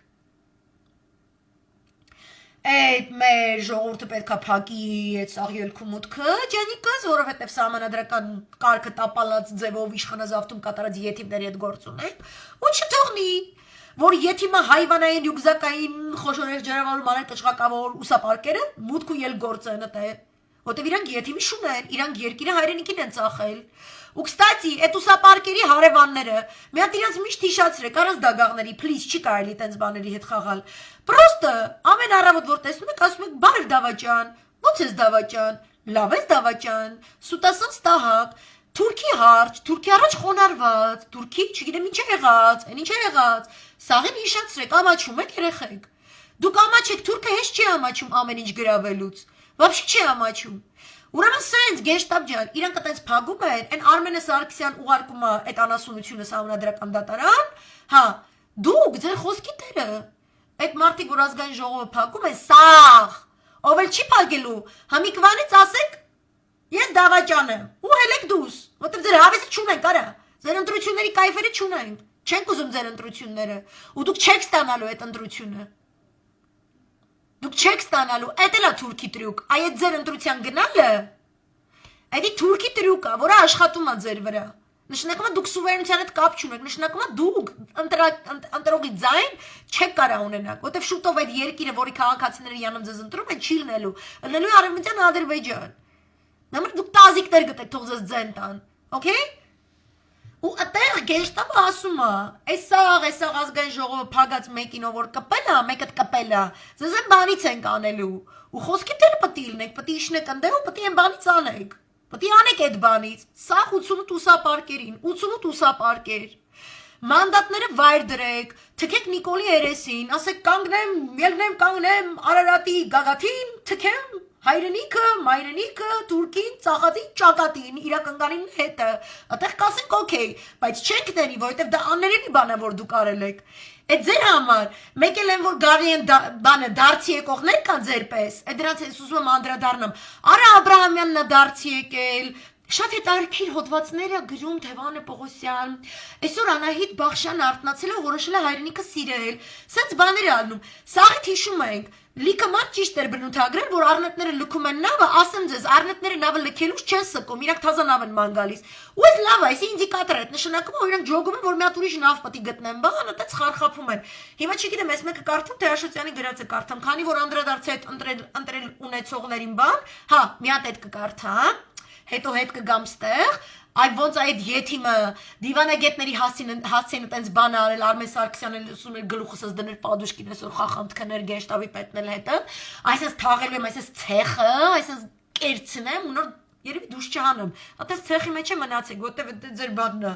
Այդ մեր ժողովուրդը պետք է փակի այդ սաղ ելքու մուտքը, ջանիկս, որովհետև սահմանադրական կարգը տապալած ձևով իշխանազավթում կատարած եթիմների հետ գործ ունենք, ու չթողնի, որ եթիմը հայվանային յուգզակային խոշորեղ ջրավարում անել կճղակավոր ուսապարկերը մուտք ու ելք գործ են այդտեղ, որտեղ իրանք եթիմի շունեն, իրանք երկիրը հայրենիքին են ծախել։ Ու կստացի, այդ ուսապարկերի հարևանները, մի հատ իրանց միշտ հիշացրեք, առանց դագաղների, please, չի կարելի տենց բաների հետ խաղալ։ Պրոստը ամեն առավոտ որ տեսնում եք, ասում եք բարև դավաճան, ո՞նց ես դավաճան, լավ ես դավաճան, սուտասան ստահակ, Թուրքի հարճ, Թուրքի առաջ խոնարհված, Թուրքի չգիտեմ ինչ է եղած, այն ինչ է եղած, սաղին հիշացրեք, ամաչում եք երեխեք։ Դուք ամաչեք, Թուրքը հեշտ չի ամաչում ամեն ինչ գրավելուց, вообще չի ամաչում։ Ուրեմն սենց Գենշտաբ ջան, իրանք այդպես փագում են, այն Արմենը Սարգսյան ուղարկում է այդ անասունությունը սահմանադրական դատարան, հա, դուք ձեր խոսքի տերը, այդ մարդիկ որ ազգային ժողովը փակում են, սաղ, ով էլ չի փակելու, համիկվանից ասեք ես դավաճան եմ, ու հելեք դուս, որտեղ ձեր հավեսը չունենք, արա, ձեր ընտրությունների կայֆերը չունենք, չենք ուզում ձեր ընտրությունները, ու դուք չեք ստանալու այդ ընտրությունը, դուք չեք ստանալու, այդ էլ է թուրքի տրյուկ, այդ ձեր ընտրության գնալը, այդ թուրքի տրյուկ է, որը աշխատում է ձեր վրա, նշանակում է դուք սուվերենության հետ կապ չունեք, նշանակում է դուք ընտրողի ձայն չեք կարա ունենաք, որտեղ շուտով այդ երկիրը, որի քաղաքացիները յանում ձեզ ընտրում են, չի լինելու արևմտյան Ադրբեջան։ Նամր դուք տազիկներ գտեք թող ձեզ ձեն տան, okay? Ու այդտեղ Գենշտաբը ասում է, այս ազգային ժողովը փագած մեկին ով որ կպել է, մեկը կպել է, ձեզ այն բանից ենք անելու, ու խոսքի դերը պետք է լինեք, պետք է իշնեք ընդեղ ու պետք է այն բանից անեք, պետք է անեք այդ բանից, սաղ 88 ուսապարկերին, 88 ուսապարկեր, մանդատները վայր դրեք, թքեք Նիկոլի երեսին, ասեք կանգնեմ Արարատի գագաթին, թքեմ հայրենիքը, մայրենիքը, Թուրքին, ծախածին, ճակատին, իրականանին հետը, այդտեղ կասենք օքեյ, բայց չենք ների, որովհետև դա աններելի բան է, որ դուք արել եք։ Այդ ձեր համար, մեկ էլ են, որ գարի են բանը դարձի եկողներ կան ձեր պես, այդ դրանց ես ուզում եմ անդրադառնամ, Արա Աբրահամյանն է դարձի եկել, շատ հետարքիր հոդվածներ է գրում Թևանը Պողոսյան, այսօր Անահիտ Բախշյանը արթնացել է ու որոշել է հայրենիքը սիրել, սենց բաներ է անում, սաղիթ հիշում ենք, լիքը մարդ ճիշտ էր բնութագրել, որ առնետները լքում են նավը, ասեմ ձեզ, առնետները նավը լքելուց չեն սկում, իրանք թազա նավ են ման գալիս, ու այս լավ է, այս ինդիկատոր է, նշանակում է, որ իրանք ջոգում են, որ մի հատ ուրիշ նավ պետք է գտնեն, բան, այդպես խարխափում են։ Հիմա չգիտեմ, այս մեկը կարդամ, թե Աշոտյանի գրած է կարդամ, քանի որ անդրադարձ այդ ընտրել ունեցողներին բան, հա, մի հատ այդ կկարդամ, հետո հետ կգամ ստեղ, այ ոնց այդ եթիմը դիվանագետների հասցեն այդպես բան արել Արմեն Սարգսյանը լսում էր գլուխս դներ պադուշկին այսօր խախանդ քներ Գենշտաբի պետնել հետը, այսպես թաղելու եմ այսպես ցեխը, այսպես կերցնեմ ու նոր երևի դուշ չանեմ, այդպես ցեխի մեջ է մնացեք, որտեվ դա ձեր բանն է,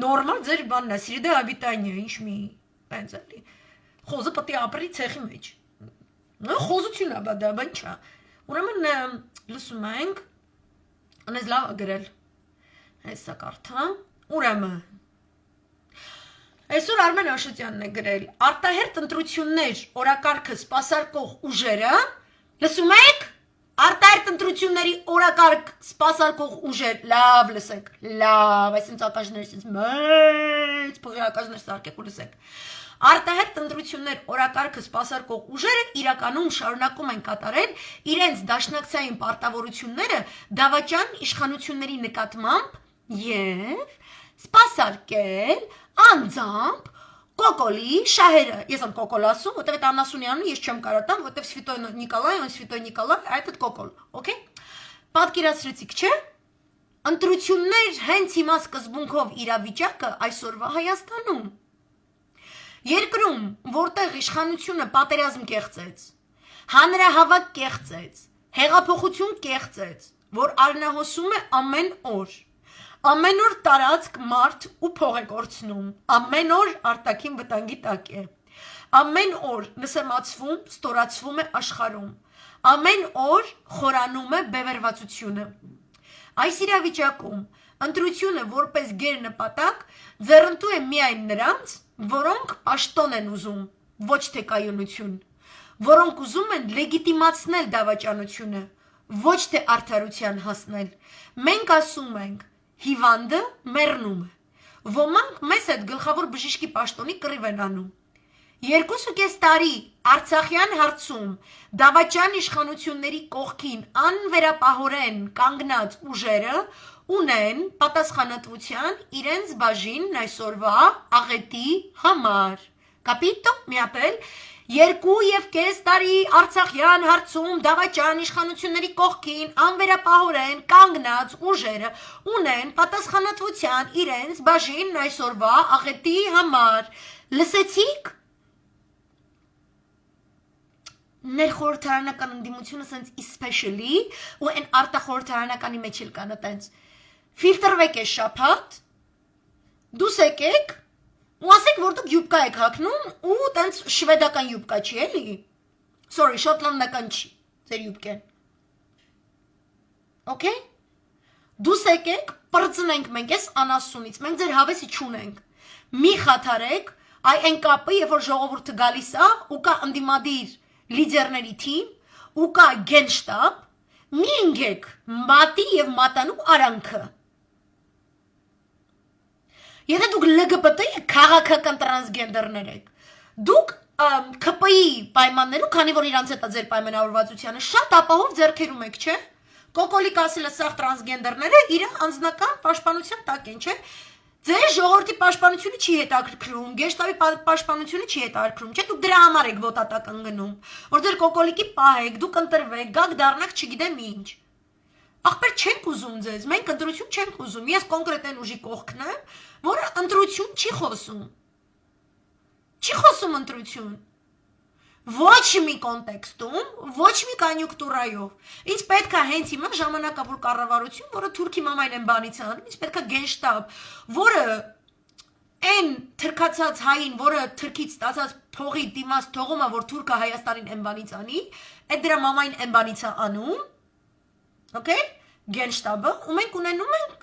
նորմալ ձեր բանն է, սիրդե обитание, ինչ մի տենց էլի։ խոզը պետք է ապրի ցեխի մեջ։ Նա խոզություն է, դա բան չէ։ Ուրեմն լսում ենք, անես լավ գրել։ Հեսա կարդա։ Ուրեմն Այսօր Արմեն Աշոտյանն է գրել արտահերտ ընտրություններ օրակարգը սպասարկող ուժերը, լսում եք, արտահերտ ընտրությունների օրակարգ սպասարկող ուժեր, լավ լսեք, լավ, այսինքն ակաժներս մեծ փղի ակաժներ սարքեք ու լսեք, արտահերտ ընտրություններ օրակարգը սպասարկող ուժերը իրականում շարունակում են կատարել իրենց դաշնակցային պարտավորությունները դավաճան իշխանությունների նկատմամբ և սպասարկել անձամբ Կոկոլի շահերը, ես եմ Կոկոլ ասում, որտեվ այդ Անասունյանը ես չեմ կարատամ, որտեվ Սվիտոյ Նիկոլայ, այդ Կոկոլ, օքեյ, պատկերացրեցիք, չէ, ընտրություններ հենց հիմա սկզբունքով իրավիճակը այսօրվա Հայաստանում, երկրում, որտեղ իշխանությունը պատերազմ կեղծեց, հանրահավաք կեղծեց, հեղափոխություն կեղծեց, որ արնահոսում է ամեն օր, ամեն օր տարածք մարդ ու փող է կորցնում, ամեն օր արտաքին վտանգի տակ է, ամեն օր նսեմացվում, ստորացվում է աշխարհում, ամեն օր խորանում է բևեռվածությունը։ Այս իրավիճակում ընտրությունը որպես գերնպատակ ձեռնտու է միայն նրանց, որոնք պաշտոն են ուզում, ոչ թե կայունություն, որոնք ուզում են լեգիտիմացնել դավաճանությունը, ոչ թե արդարության հասնել։ Մենք ասում ենք հիվանդը մեռնում է, ոմանք մեզ հետ գլխավոր բժիշկի պաշտոնի կռիվ են անում։ 2.5 տարի Արցախյան հարցում դավաճան իշխանությունների կողքին անվերապահորեն կանգնած ուժերը ունեն պատասխանատվության իրենց բաժինն այսօրվա աղետի համար։ Կապիտո, միապել 2.5 տարի Արցախյան հարցում դավաճան իշխանությունների կողքին անվերապահորեն կանգնած ուժերը ունեն պատասխանատվության իրենց բաժինն այսօրվա աղետի համար։ Լսեցիք։ Ներխորհրդարանական ընդդիմությունը սենց especially ու այն արտախորհրդարանականի մեջ էլ կան այտենց ֆիլտրվեք է շաբաթ դուս եկեք ու ասեք որ դուք յուբկա եք հագնում ու տենց շվեդական յուբկա չի էլի sorry շոտլանդական չի ձեր յուբկեն okay դուս եկեք պրծնենք մենք էս անասունից մենք ձեր հավեսի չունենք մի խաթարեք այ այն կապը երբ որ ժողովուրդը գալիս է ու կա ընդդիմադիր լիդերների թիմ ու կա գենշտաբ մի ընկեք մատի եւ մատանու արանքը Եթե դուք LGBT-ի քաղաքական տրանսգենդերներ եք, դուք ԿՊ-ի պայմաններում, քանի որ իրանց հետ է ձեր պայմանավորվածությանը, շատ ապահով ձեռքերում եք, չէ՞։ Կոկոլիկ ասել է սաղ տրանսգենդերները իր անձնական պաշտպանության տակ են, չէ՞։ Ձեր ժողովրդի պաշտպանությունը չի հետաքրքրում, գեշտաբի պաշտպանությունը չի հետաքրքրում, չէ՞, դուք դրա համար եք վոտատակ ընկնում, որ ձեր կոկոլիկի պահեք, դուք ընտրվեք, գաք դառնաք չգիտեմ ինչ։ Ախպեր չենք ուզում ձեզ, մենք ընտրություն չենք ուզում, ես կոնկրետ այն ուժի կողքն եմ, որը ընտրություն չի խոսում ընտրություն, ոչ մի կոնտեքստում, ոչ մի կոնյունկտուրայով, ինձ պետք է հենց հիմա ժամանակավոր կառավարություն, որը թուրքի մամային են բանից անում, ինձ պետք է գենշտաբ, որը այն թրքացած հային, որը թրքից ստացած փողի դիմաց թողում է, որ թուրքը Հայաստանին են բանից անի, այդ դրա մամային են բանից է անում, Okay, գենշտաբը, ու մենք ունենում ենք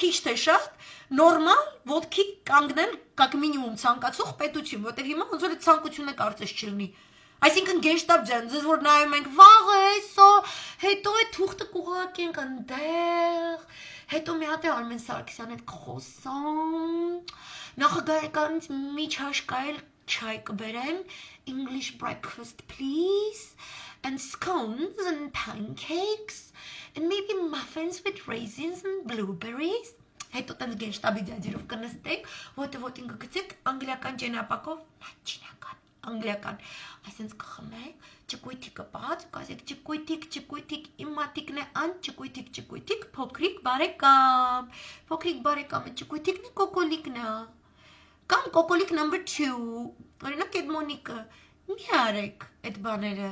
քիչ թե շատ նորմալ ոտքի կանգնել կակ մինիմում ցանկացող պետություն, որտեղ հիմա ոնց որ այդ ցանկությունը կարծես չլինի։ Այսինքն գենշտաբ ջան, ձեզ որ նայում ենք վաղը էսո, հետո այդ թուղթը կուղարկենք այնտեղ, հետո մի հատ է Արմեն Սարգսյանը հետ կխոսամ, նախագահականից միջհաշկայել չայ կբերեմ, English breakfast please, and scones and pancakes, and maybe muffins with raisins and blueberries. Հետո տենց գենշտաբի ձյաձիրով կնստեք, որտեղ ինքը գցեք անգլիական ճենապակով, չինական, անգլիական, այսենց կխմեք, ճկույթիկը բաց, կասեք ճկույթիկ, իմ մատիկն է ան, ճկույթիկ, փոքրիկ բարեկամը, ճկույթիկն է կոկոլիկն է, կամ կոկոլիկ number 2, օրինակ այդ մոնիկը, մի արեք այդ բաները,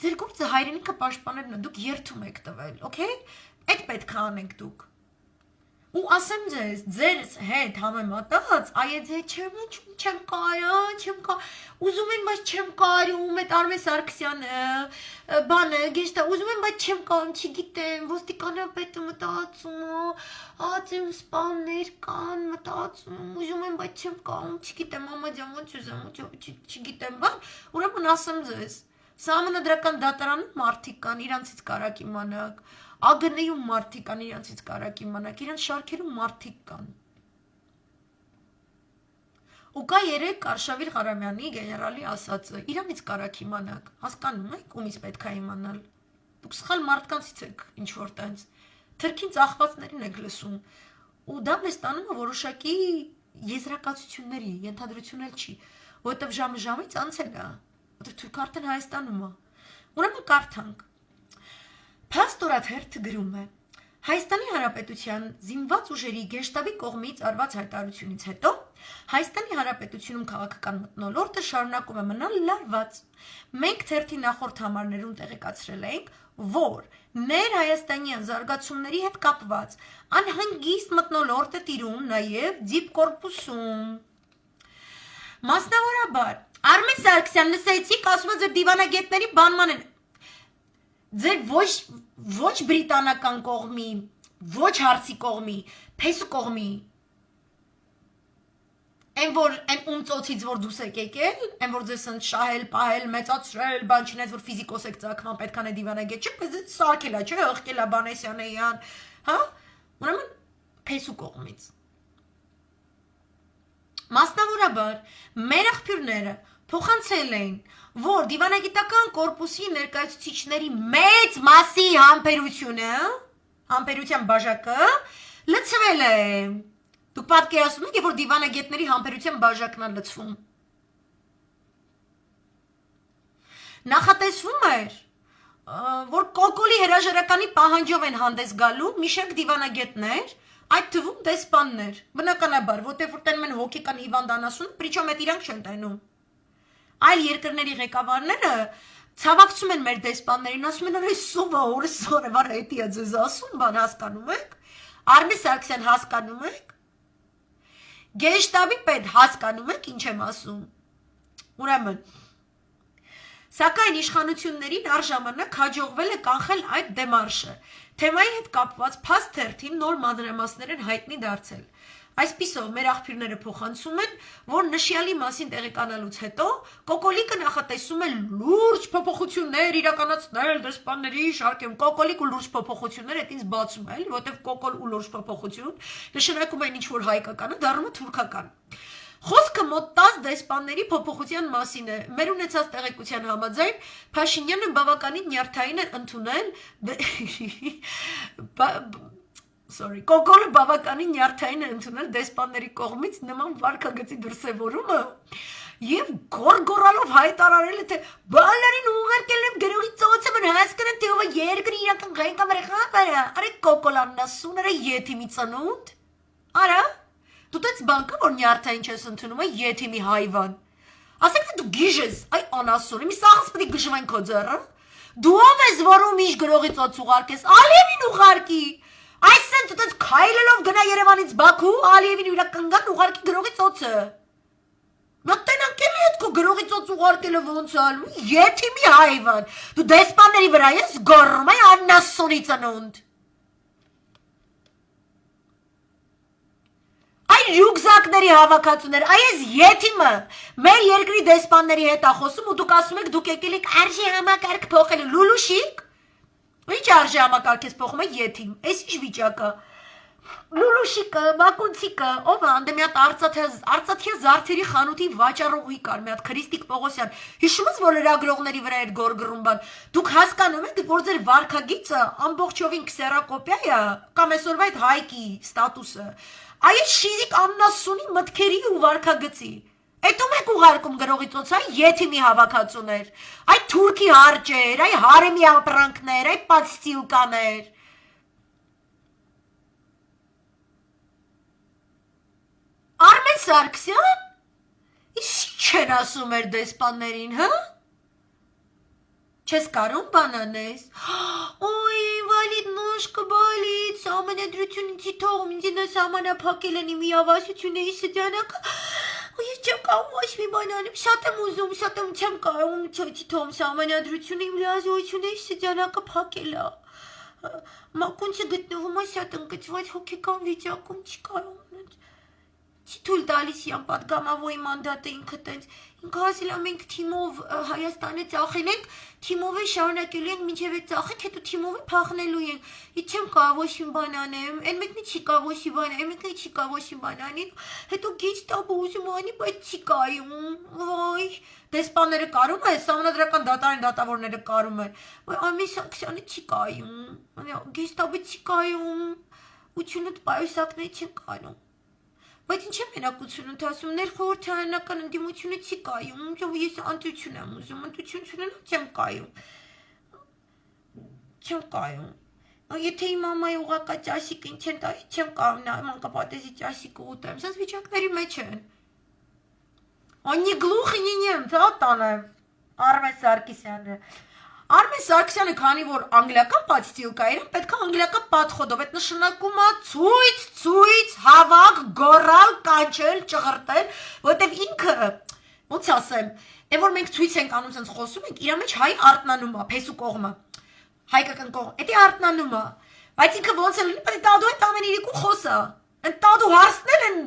ձեր գործը հայրենիքը պաշտպանելն է, դուք երթում եք տվել, okay, այդ պետք է անեք դուք, ու ասեմ ձեզ, ձեր հետ համեմատած, այեձե չեմ կարա, ուզում եմ, բայց չեմ կարում, այդ Արմեն Սարգսյանը, բանը, գեշտա, ուզում եմ, բայց չեմ կարում, չգիտեմ, ոստիկանապետը մտածում, ածեմ սպաններ կան, մտածում, ուզում եմ, բայց չեմ կարում, չգիտեմ, մամաջան, ոնց ուզեմ, չգիտեմ, բան, ուրեմն ասեմ ձեզ, Սահմանադրական դատարանում մարդիկ կան, իրանցից կարակ իմանաք, ԱԳՆ-ում մարդիկ կան, իրանցից կարակ իմանաք, իրանց շարքերում մարդիկ կան։ Ու կա երեք Արշավիր Ղարամյանի գեներալի ասածը, իրանից կարակ իմանաք, հասկանում եք, ումից պետք է իմանալ։ Դուք սխալ մարդկանցից եք ինչ-որ տենց, թրքին ծախվածներին եք լսում, ու դա մեզ տանում է որոշակի եզրակացությունների, ենթադրություն չի, որովհետև ժամից անցել է, Թուրքը արդեն Հայաստանում է։ Ուրեմն կարդանք։ Փաստորաթերթը գրում է. Հայաստանի Հանրապետության զինված ուժերի գենշտաբի կողմից արված հայտարարությունից հետո Հայաստանի Հանրապետությունում քաղաքական մթնոլորտը շարունակում է մնալ լարված։ Մենք թերթի նախորդ համարներում տեղեկացրել ենք, որ ներհայաստանյան զարգացումների հետ կապված անհանգիստ մթնոլորտ է տիրում նաև դիպկորպուսում։ Մասնավորաբար Արմեն Սարգսյան լսեցիք, ասում է ձեր դիվանագետների բանման են, ձեր ոչ բրիտանական կողմի, ոչ հարցի կողմի, փեսու կողմի, են որ ում ծոցից որ դուս եք եկել, են որ ձեզ ընդ շահել, պահել, մեծացրել, բան չնայած որ ֆիզիկոս եք ծագման պետք անե դիվանագետ չէ, բայց ձեզ սարքել է, չէ, հղկել է Բանեսյանեյան, հա, ուրեմն փեսու կողմից։ Մասնավորաբար մեր աղբյուրները փոխանցել էին, որ դիվանագիտական կորպուսի ներկայացուցիչների մեծ մասի համբերության բաժակը լցվել է։ Դուք պատկերացնում եք, որ դիվանագետների համբերության բաժակն է լցվում։ Նախատեսվում էր, որ կոկոլի հրաժարականի պահանջով են հանդես գալու մի շարք դիվանագետներ, այդ թվում դեսպաններ, բնականաբար, որտեղ որ տենում են հոգեկան հիվանդանասուն, պրիչոմ այդ իրանք չեն տենում։ Այլ երկրների ղեկավարները ցավակցում են մեր դեսպաններին, ասում են, «Արի սովա, օրսորը, վար էդի է ձեզ ասում, բան հասկանում եք, Արմեն Սարգսյան հասկանում եք, Գենշտաբի պետ հասկանում եք, ինչ եմ ասում»։ Ուրեմն, սակայն իշխանություններին առժամանակ հաջողվել է կանխել այդ դեմարշը։ Թեմայի հետ կապված փաստ թերթին նոր մանրամասներ են հայտնի դարձել։ Այսպիսով մեր աղբյուրները փոխանցում են, որ նշյալի մասին տեղեկանալուց հետո Կոկոլիկը նախատեսում է լուրջ փոփոխություններ իրականացնել դեսպանների շարքում։ Կոկոլիկ ու լուրջ փոփոխություններ այդ ինձ բացում է, որտեղ կոկոլ ու լուրջ փոփոխություն նշանակում են ինչ-որ հայկականը, դառնում է թուրքական։ Խոսքը մոտ 10 դեսպանների փոփոխության մասին է։ Մեր ունեցած տեղեկության համաձայն Փաշինյանը բավականին նյարդային է ընդունել Կոկոլը բավականին նյարդային է ընդունել դեսպանների կողմից նման վարքագծի դրսևորումը եւ գորգորալով հայտարարել է թե բալերին ուղարկել եմ գրողի ծոցը մն հասկանում թե ով երկրի իրական ղեկավարը արի կոկոլաննասուները եթիմի ծնունդ արա դու դες բանկա որ նյարդային չես ընդունում է եթիմի հայվան ասեք թե դու գիժես այ անասուն մի սաղս պետք է գժվեն քո ձեռը դու ով ես որում իշ գրողի ծոց ուղարկես Ալիևին ուղարկի Այսինքն դու դες քայլելով գնա Երևանից Բաքու, Ալիևին իրական գան ուղարկի գրողի ծոցը։ Մտենանք էլի այդ քո գրողի ծոց ուղարկելը ոնց ալու, եթիմի հայվան։ Դու դեսպանների վրա ես գոռում այ աննասունի ծնունդ։ Այ ռյուկզակների հավաքածուներ, այ ես եթիմը մեր երկրի դեսպանների հետ ա խոսում ու դուք ասում եք դուք եկել եք արժի համակարգ փոխել լուլուշիկ Ինչ արժի համակարգ ես փոխում է եթիմ, այս ինչ վիճակը, լուլուշիկը, մակունցիկը, ով է անդե մի հատ արծաթյա զարդերի խանութի վաճառողի կար, մի հատ Քրիստիկ Պողոսյան, հիշում ես, որ լրագրողների վրա էր գորգռում բան, դուք հասկանում եք, որ ձեր վարքագիծը ամբողջովին քսերակոպիա է, կամ այսօրվա այդ հայկի ստատուսը, այդ շիզիկ աննասունի մտքերի ու վարքագծի Այդ ում եք ուղարկում գրողի ծոց, այ եթիմի հավաքածուներ, այ թուրքի հարճեր, այ հարեմի ապրանքներ, այ պատստիլկաներ։ Արմեն Սարգսյան, իսկ չեն ասում էր դեսպաններին, հա? Չես կարում բան անես։ Ոյ, ինվալիդ նոր աշկբալից, ամենադրություն ինձի թողում, ինձ նա սամանափակել են իմ իրավասությունը ի սդյանակը, ես չեմ կարող ոչ մի բան անեմ, շատ եմ ուզում, չեմ կարող, ինձի թողում սամանադրությունը իմ լիազորությունը ի սդյանակը փակել է, մակունցը գտնվում է շատ ընկճված հոգեկան վիճակում, չի կարող, չի թույլ տալիս իան պատգամավորի մանդատը ինքը տենց, ինքը ասել է մենք թիմով Հայաստանը ծախել ենք, թիմով է շարունակելու ենք մինչև այդ ծախենք, հետո թիմով է փախնելու ենք, ես չեմ կարող ոչ մի բան անեմ, այն մեկնի չի կարող ոչ մի բան անեմ, մեկնի չի կարող ոչ մի բան անի, հետո գեստապո ուզում անի, բայց չի կայում, վայ, դեսպանները կարում են, սահմանադրական դատարանի դատավորները կարում են, վայ Արմեն Սարգսյանը չի կայում, գեստապը չի կայում, ու չունդ պայուսակները չեն կայում Բայց ինչ է մենակություն ընթացում, ներխորհրդարանական ընդդիմությունը չի կայում, ես ընտրություն եմ ուզում, ընտրություն չունենամ չեմ կայում, եթե իմ մամայի ուղղակա ճաշիկը ինչ են տալի, չեմ կարող մանկապարտեզի ճաշիկը ուտեմ, սենց վիճակների մեջ են։ Они глухи не немцы, տանը, Արմեն Սարգսյանը։ Արմեն Սարգսյանը, քանի որ անգլիական պատստիլկա իրեն, պետք է անգլիական պատխոդով, այդ նշանակում է ցույց, հավաք, գոռալ, կանչել, ճղրտել, որովհետև ինքը, ոնց ասեմ, այն որ մենք ցույց ենք անում, sense խոսում ենք, իր մեջ հայ արտնանում է, փեսու կողմը, հայկական կողմ, դա արտնանում է, բայց ինքը ոնց է լինի, պետք է տադու այդ ամեն իրիկու խոսա, այն տադու հարցնել են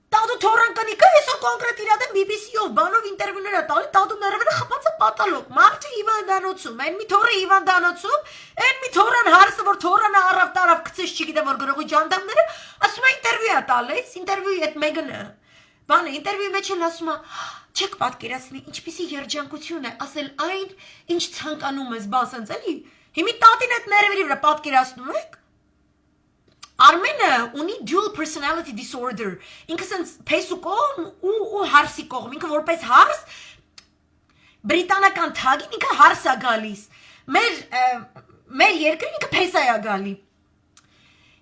Տադու թորանկանիկը այսօր կոնկրետ իրադեմ BBC-ով, բանով ինտերվյուներ է տալի, տադու ներվերը խպած է պատալոք, մարդը հիվանդանոցում, այն մի թորը հիվանդանոցում, այն մի թորան հարսը, որ թորանը առավ տարավ կծես չգիտեմ, որ գրողի ջանդամները, ասում է ինտերվյու է տալես, ինտերվյուի այդ մեգնը, բանը, ինտերվյուի մեջ էլ ասում է, չեք պատկերացնի, ինչպիսի երջանկություն է, ասել այն, ինչ ցանկանում ես, բան սենց էլի, հիմի տատին այդ ներվերի վրա պատկերացնում եք, Արմենը ունի dual personality disorder, ինքը սենց փեսու կողմ ու հարսի կողմ, ինքը որպես հարս, բրիտանական թագին ինքը հարս է գալիս, մեր երկրին ինքը փեսա է գալի,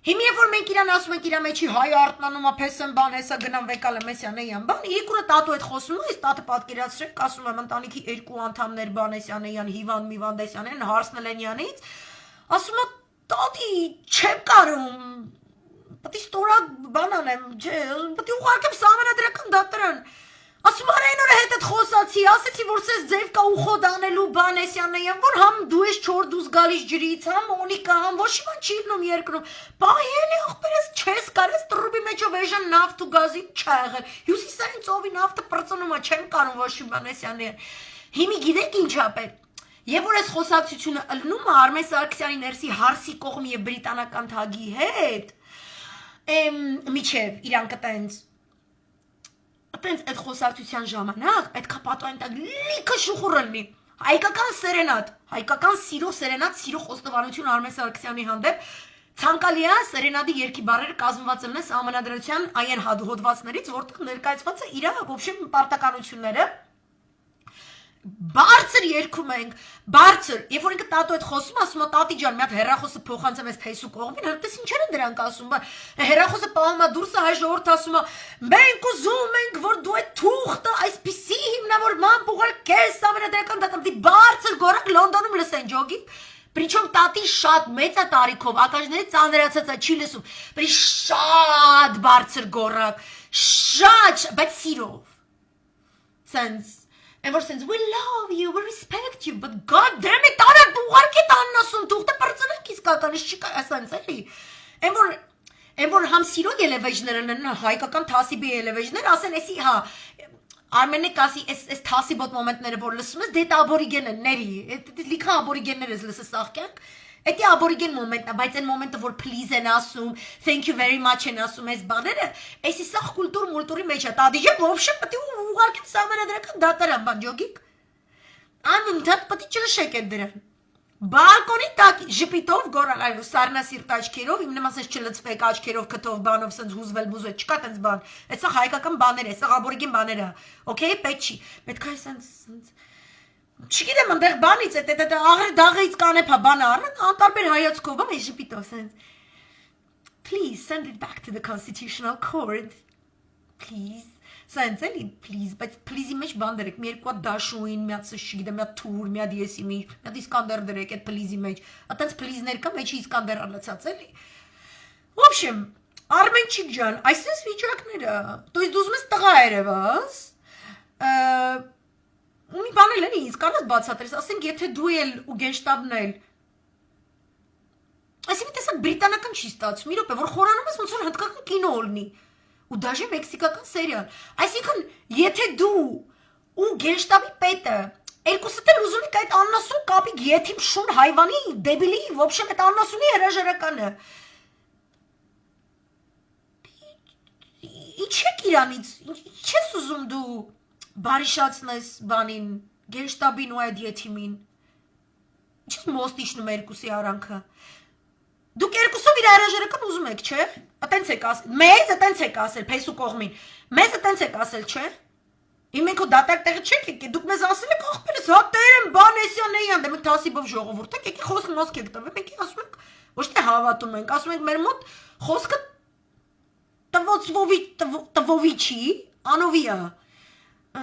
հիմի որ մենք իրան ասում ենք իրա մեջի հայ արտնանում է փեսեն բան, հեսա գնամ վեկալ եմեսյան էյան բան, իրիկուրը տատու հետ խոսում ես, տատը պատկերացրեք, ասում եմ ընտանիքի երկու անդամներ բան էսյան էյան, հիվանդ միվանդ էսյան են, հարսնել են յանից, ասում է Տատի, չեմ կարում, պատի ստորակ բան անեմ, պատի ուղարկեմ սահմանադրական դատարան, ասում արեն օրը հետդ խոսացի, ասեցի, որ սես ձև կա ուխոդ անելու բան էսյան էյան, որ համ դու ես չոր դուս գալիս ջրից, համ օնիկա, համ ոչ իման չի լնում երկրում, պահել է աղբերես չես կարես տրուբի մեջով էժան նավթ ու գազին չա եղել, հյուսիսային ծովի նավթը պրծնում է, չեմ կարում ոչ իման էսյան էյան, հիմի գիտեք ինչ ապետ, Եվ որ այս խոսակցությունը ըլնում է Արմեն Սարգսյանի ներսի հարսի կողմ և բրիտանական թագի հետ, միջև իրանք տենց այդ խոսակցության ժամանակ, պետք է պատոյն տակ լիքը շուխուր ըլնի, հայկական սերենատ, հայկական սիրո խոստովանություն Արմեն Սարգսյանի հանդեպ, ցանկալի է սերենադի երկի բառերը կազմված ըլնես Սահմանադրության այն հոդվածներից, որտեղ ներկայացված է իր ոբշեմ պարտականությունները, Բարձր երկում ենք, բարձր, երբ որ ինքը տատու հետ խոսում, ասում է տատի ջան, մի հատ հեռախոսը փոխանցեմ այս փեսու կողմին, հենց ինչեր են դրանք ասում, հեռախոսը պահում է դուրսը հայ ժողովուրդը ասում է, մենք ուզում ենք, որ դու այդ թուղթը այսպիսի հիմնավորմամբ ուղարկես Սահմանադրական դատարան, բարձր գորակ Լոնդոնում լսեն ջոգի, Причем տատի շատ մեծ է տարիքով, ականջներից ծանրացած է, չի լսում, բրի շատ բարձր գորակ, շատ, բայց սիրով, sense And we're saying, we love you, we respect you, but God damn it, tara duğar ki tanlasın, tuğda parçalan kiskakanis çıkarsın seni. And we're ham siro elevajnerin, haykakan tasibi elevajner, asen esi ha. Armenik asi es tasibot momentleri borlasımız, det aborigenin neri, lika aborigenleriz lısısahken. Էդի aborigen moment, բայց այն մոմենտը, որ please են ասում, thank you very much են ասում, այս բաները, այսի սաղ կուլտուրի մեջ է, տադիժը ոբշե պտի ուղարկեմ Սահմանադրական դատարան, բան ջոգիկ, անընդհատ պտի չլշեք էդ դրան, բալկոնի տակ ժպիտով գորալ այլու սարնասիրտ աչքերով, իմ նմասես չլծվեք աչքերով կտով բանով, սենց հուզվել բուզվել, չկա տենց բան, այդ սաղ հայկական բաներ է, սաղ aborigen բաներ է, okay, պետք չի, պետք է սենց Չգիտեմ ընդեղ բանից այդ աղրի դաղից կանեփա բանը առան, անտարբեր հայացքով, բան է ժպիտով սենց Please send it back to the Constitutional Court. Please. Սենց էլի please, բայց please-ի մեջ բան դրեք, մի երկու հատ դաշույն, մի հատ չգիտեմ, մի հատ թուր, մի հատ եսի մի, մի հատ Իսկանդեր դրեք այդ please-ի մեջ։ Այտենց please-ներ կա, մեջի Իսկանդեր ալացած էլի։ В общем, Արմենչիկ ջան, այսպես վիճակները, то есть դու ուզում ես տղա երևաս, ու մի բան էլ էլի, ինձ կարաս բացատրես, ասենք եթե դու էլ ու գենշտաբն էլ Այսինքն տեսակ բրիտանական չի ստացվում, մի րոպե, որ խորանում ես ոնց որ հնդկական կինո լինի, ու դաժե մեքսիկական սերիալ։ Այսինքն, եթե դու ու գենշտաբի պետը երկուսդ էլ ուզում եք այդ աննասուն կապիկ եթիմ շուն հայվանի դեբիլի, ոբշեմ այդ աննասունի հրաժարականը։ Ինչ եք իրանից, ինչ ես ուզում դու բարիշացնես բանին, գենշտաբին ու այդ եթիմին։ Ինչ ես մոստ իշնում երկուսի արանքը։ Դուք երկուսով իր հրաժարական ուզում եք, չէ՞։ Այտենց եք ասել։ Մեզ այտենց եք ասել, փեսու կողմին։ Մեզ այտենց եք ասել, չէ՞։ Իմ եք դատակ տեղը չեք եկել, դուք մեզ ասել եք ախպերս, հա տերեմ, բան էսյան էյան, դե մենք թասիբով ժողովուրդ եք, եկի խոսք մոսք եք տվել, մենք ասում ենք, ոչ թե հավատում ենք, ասում ենք մեր մոտ խոսքը տվովիչի, անովիա։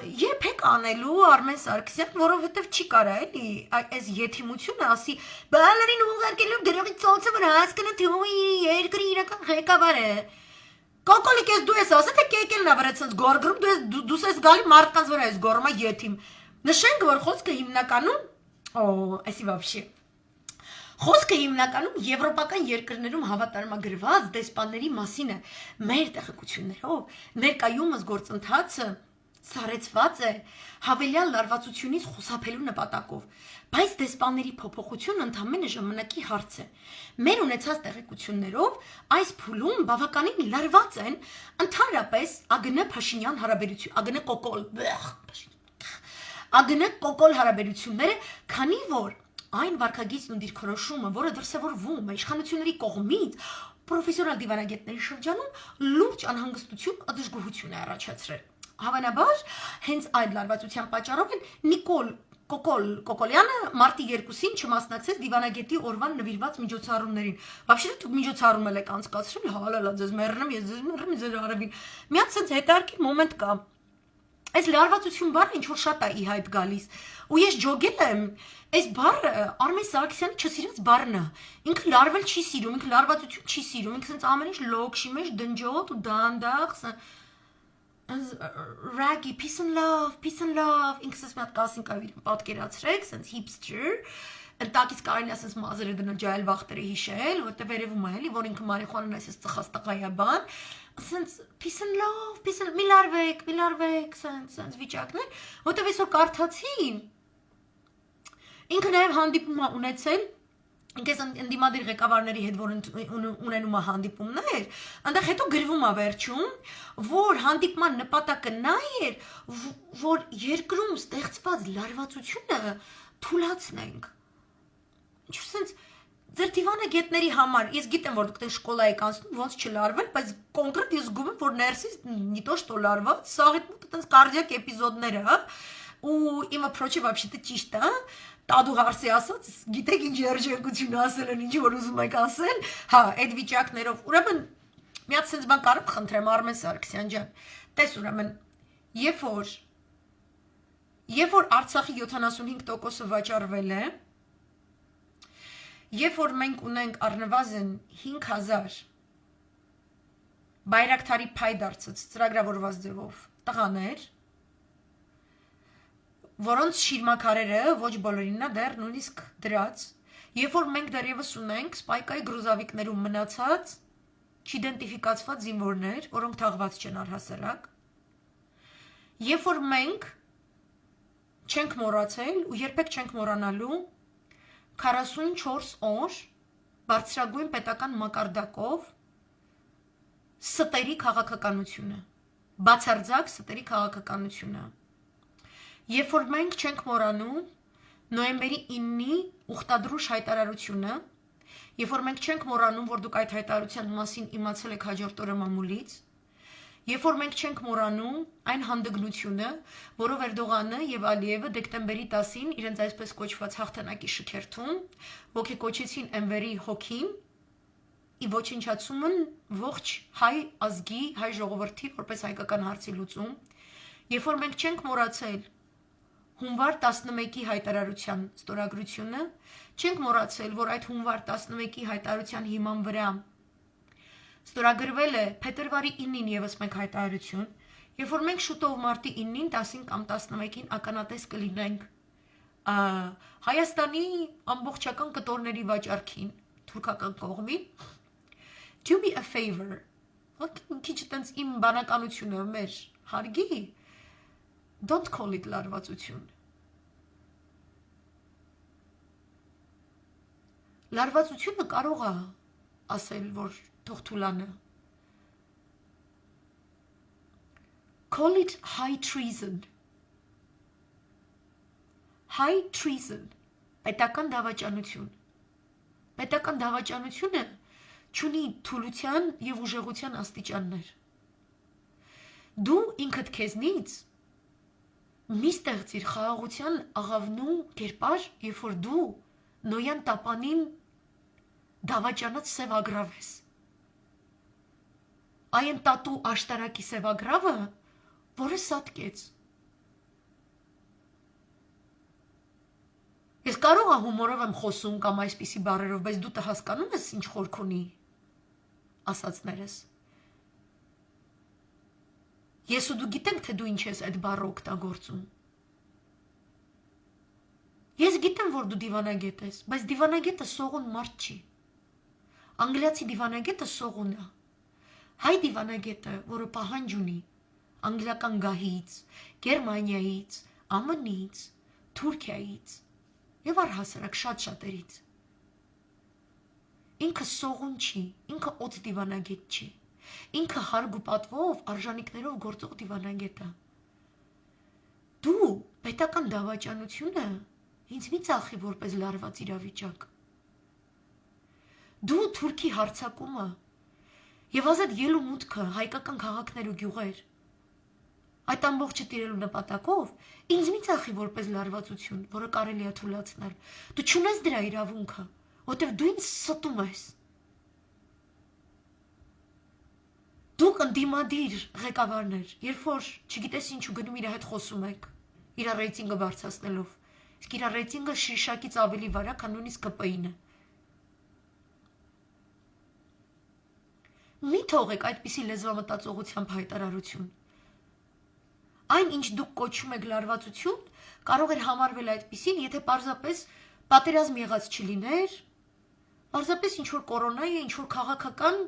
Երբ եք անելու Արմեն Սարգսյան, որովհետև չի կարա էլի այս եթիմությունը ասի բալերին ուղարկելու դրողի ծոցը որ հասկանը թողի երկրի իրական ղեկավարը Կոկոլիկ ես դու ես ասել թե կեկելն ա վրա ցած գորգրում դու ես գալի մարդկանց վրա ես գորմա եթիմ նշենք որ խոսքը հիմնականում այսի вообще Խոսքը հիմնականում եվրոպական երկրներում հավատարմագրված դեսպանների մասին է մեր տեղեկություններով ներկայումս գործընթացը Սարեցված է հավելյալ լարվածությունից խուսափելու նպատակով, բայց դեսպանների փոփոխությունը ընդամենը ժամանակի հարց է։ Մեր ունեցած տեղեկություններով այս փուլում բավականին լարված են ընդհանրապես ԱԳՆ Փաշինյան հարաբերություն, ԱԳՆ Կոկոլ հարաբերությունները, քանի որ այն վարքագիծն ու դիրքորոշումը, որը դրսևորվում է իշխանությունների կողմից, պրոֆեսիոնալ դիվանագետների շրջանում լուրջ անհանգստություն, դժգոհություն է առաջացրել։ Հավանաբար, հենց այդ լարվածության պատճառով են Նիկոլ Կոկոլյանը մարտի 2-ին չմասնակցեց դիվանագետի օրվան նվիրված միջոցառումներին։ Вообще դուք միջոցառում եք անցկացրել, հալալա ձեզ մեռնեմ, ես ձեզ մեռնեմ, ձեր արևին։ Մի հատ sense հետարքի մոմենտ կա։ Այս լարվածություն բառը ինչ որ շատ է ի հայտ գալիս։ Ու ես ջոգել եմ, այս բառը Արմեն Սարգսյանը չսիրած բառն է։ Ինքը լարվել չի սիրում, ինքը լարվածություն չի սիրում, ինքը sense ամեն ինչ լոքշի մեջ դնջոտ ու դանդաղ Raggy, peace and love, ինքսս մի հատ կասին կավիր պատկերացրեք, sense hipster, ընտակից կարելի ասես մազերը դնել ջայել վախտերը հիշել, որտե վերևում է էլի, որ ինքը մարիխուանան այսպես ծխած տղայա բան, sense peace and love, մի լարվեք, sense վիճակներ, որտե այսօր կարդացին, ինքը նաև հանդիպում է ունեցել, Ինքես ընդդիմադիր ղեկավարների հետ որ ունենում է հանդիպումներ, այնտեղ հետո գրվում է վերջում, որ հանդիպման նպատակը նա էր, որ երկրում ստեղծված լարվածությունը թուլացնենք։ Ինչ sense ձեր դիվանագետների համար, ես գիտեմ որ դուք շկոլա եք անցնում, ոնց չլարվել, բայց կոնկրետ ես զգում եմ որ ներսից не то что լարված, սա հետ այտենց կարդիակ էպիզոդներ է, ու իմ approach-ը вообще-то ճիշտ է, Տադու հարսի ասած, գիտեք ինչ երջանկություն ասել են, ինչ որ ուզում եք ասել, հա, այդ վիճակներով, ուրեմն, մի հատ sense բան կարող խնդրեմ Արմեն Սարգսյան ջան, տես ուրեմն, երբ որ Արցախի 75%-ը վաճառվել է, երբ որ մենք ունենք առնվազն 5000 Բայրակթարի փայ դարձած ծրագրավորված ձևով տղաներ, որոնց շիրմաքարերը ոչ բոլորինն է դեռ նույնիսկ դրած, երբ որ մենք դեռևս ունենք սպայկայի գրուզավիկներում մնացած չիդենտիֆիկացված զինվորներ, որոնք թաղված չեն առհասարակ, երբ որ մենք չենք մոռացել ու երբեք չենք մոռանալու 44 օր բարձրագույն պետական մակարդակով ստերի քաղաքականությունը, բացարձակ ստերի քաղաքականությունը Երբ որ մենք չենք մոռանում նոյեմբերի 9-ի ուխտադրուժ հայտարարությունը, երբ որ մենք չենք մոռանում, որ դուք այդ հայտարարության մասին իմացել եք հաջորդ օրը մամուլից, երբ որ մենք չենք մոռանում այն հանդգնությունը, որով Էրդողանը եւ Ալիևը դեկտեմբերի 10-ին իրենց այսպես կոչված հաղթանակի շքերթում ոգեկոչեցին Էնվերի հոգին, ի ոչնչացումն ողջ հայ ազգի, հայ ժողովրդի որպես հայկական հարցի լուծում Երբ որ մենք չենք մոռացել հունվար 11-ի հայտարարության ստորագրությունը, չենք մոռացել, որ այդ հունվար 11-ի հայտարարության հիման վրա ստորագրվել է փետրվարի 9-ին եւս մեկ հայտարարություն, երբ որ մենք շուտով մարտի 9-ին, 10-ին կամ 11-ին ականատես կլինենք Հայաստանի ամբողջական կտորների վաճառքին, թուրքական կողմին, do me a favor, քիչ տենց իմ բանականությունը մեր հարգի, don't call it լարվածություն. Լարվածությունը կարող է ասել, որ թող թուլանը. Call it high treason. High treason. Պետական դավաճանություն. Պետական դավաճանությունը չունի թուլության եւ ուժեղության աստիճաններ. Դու ինքդ քեզնից մի ստեղծիր խաղաղության աղավնու կերպար, երբ որ դու նոյան տապանին դավաճանած սևագրավ ես. Այն տատու աշտարակի սևագրավը, որը սատկեց. Ես կարող եմ հումորով եմ խոսում կամ այսպիսի բառերով, բայց դու հասկանում ես ինչ խորք ունի ասածներս. Ես ու դու գիտենք, թե դու ինչ ես այդ բառը օգտագործում. Ես գիտեմ, որ դու դիվանագետ ես, բայց դիվանագետը սողուն մարդ չի. Անգլիացի դիվանագետը սողուն է. Հայ դիվանագետը, որը պահանջ ունի անգլիական գահից, Գերմանիայից, ԱՄՆ-ից, Թուրքիայից եւ առհասարակ շատ-շատերից. Ինքը սողուն չի, ինքը օծ դիվանագետ չի, ինքը հարգ ու պատվով արժանիքներով գործող դիվանագետ է. Դու պետական դավաճանությունը ինձ մի ծախի որպես լարված իրավիճակ. Դու Թուրքի հարձակումը եւ ազատ ելու մուտքը հայկական քաղաքներ ու գյուղեր, այդ ամբողջը տիրելու նպատակով ինձ մի ծախի որպես լարվածություն, որը կարելի է թույլատրել. Դու չունես դրա իրավունքը, որտեվ դու ինձ ստում ես. Դուք ընդդիմադիր ղեկավարներ, երբ որ չգիտես ինչու գնում իր հետ խոսում եք, իր ռեյտինգը բարձրացնելով, իսկ իր ռեյտինգը շիշակից ավելի վրա, քան նույնիսկ ԿՊԻ-ն է. Մի թողեք այդպիսի լեզվամտածողությամբ հայտարարություն. Այն, ինչ դուք կոչում եք լարվածություն, կարող էր համարվել այդպիսին, եթե պարզապես պատերազմ եղած չլիներ, պարզապես ինչ-որ կորոնա է, ինչ-որ քաղաքական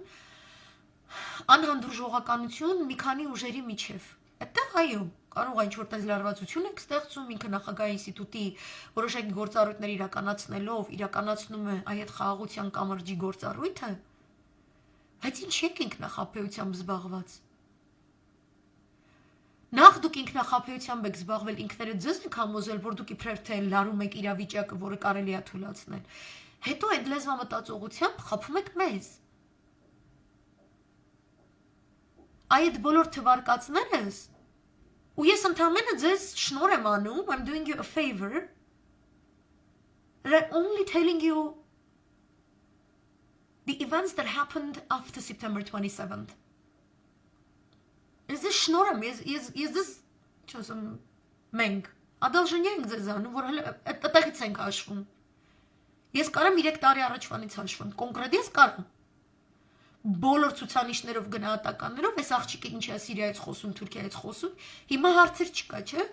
անհանդուրժողականություն մի քանի ուժերի միջև. Այդտեղ այո, կարող է ինչ-որ տես լարվածություն եք ստեղծում, ինքը նախագահի ինստիտուտի որոշակի գործառույթներ իրականացնելով իրականացնում է այդ խաղաղության կամրջի գործառույթը, բայց ինչ եք ինքնախաբեությամբ զբաղված. Նախ դուք ինքնախաբեությամբ եք զբաղվել, ինքներդ ձեզ եք համոզել, որ դուք իբրև թե լարում եք իրավիճակը, որը կարելի է թույլատրել, հետո այդ լեզվամտածողությամբ խաբում եք մեզ. Այդ բոլոր թվարկածներս, ու ես ընդամենը ձեզ շնորհ եմ անում, I'm doing you a favor, that I'm only telling you the events that happened after September 27th. Ես ձեզ շնորհ եմ, ես ձեզ չասեմ մենք, ադալժնյա ենք ձեզ անում, որ այդտեղից ենք հաշվում. Ես կարամ 3 տարի առաջվանից հաշվեմ, կոնկրետ ես կարամ. Բոլոր ցուցանիշներով գնահատականներով, այս աղջիկը ինչ է Սիրիայից խոսում, Թուրքիայից խոսում, հիմա հարցեր չկա, չէ՞։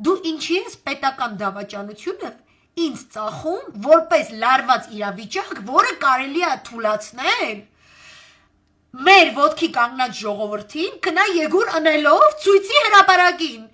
Դու ինչի ես պետական դավաճանությունը ինձ ծախում որպես լարված իրավիճակ, որը կարելի է թույլատրել մեր ոտքի կանգնած ժողովրդին կնա եգուր անելով ցույցի հրապարակին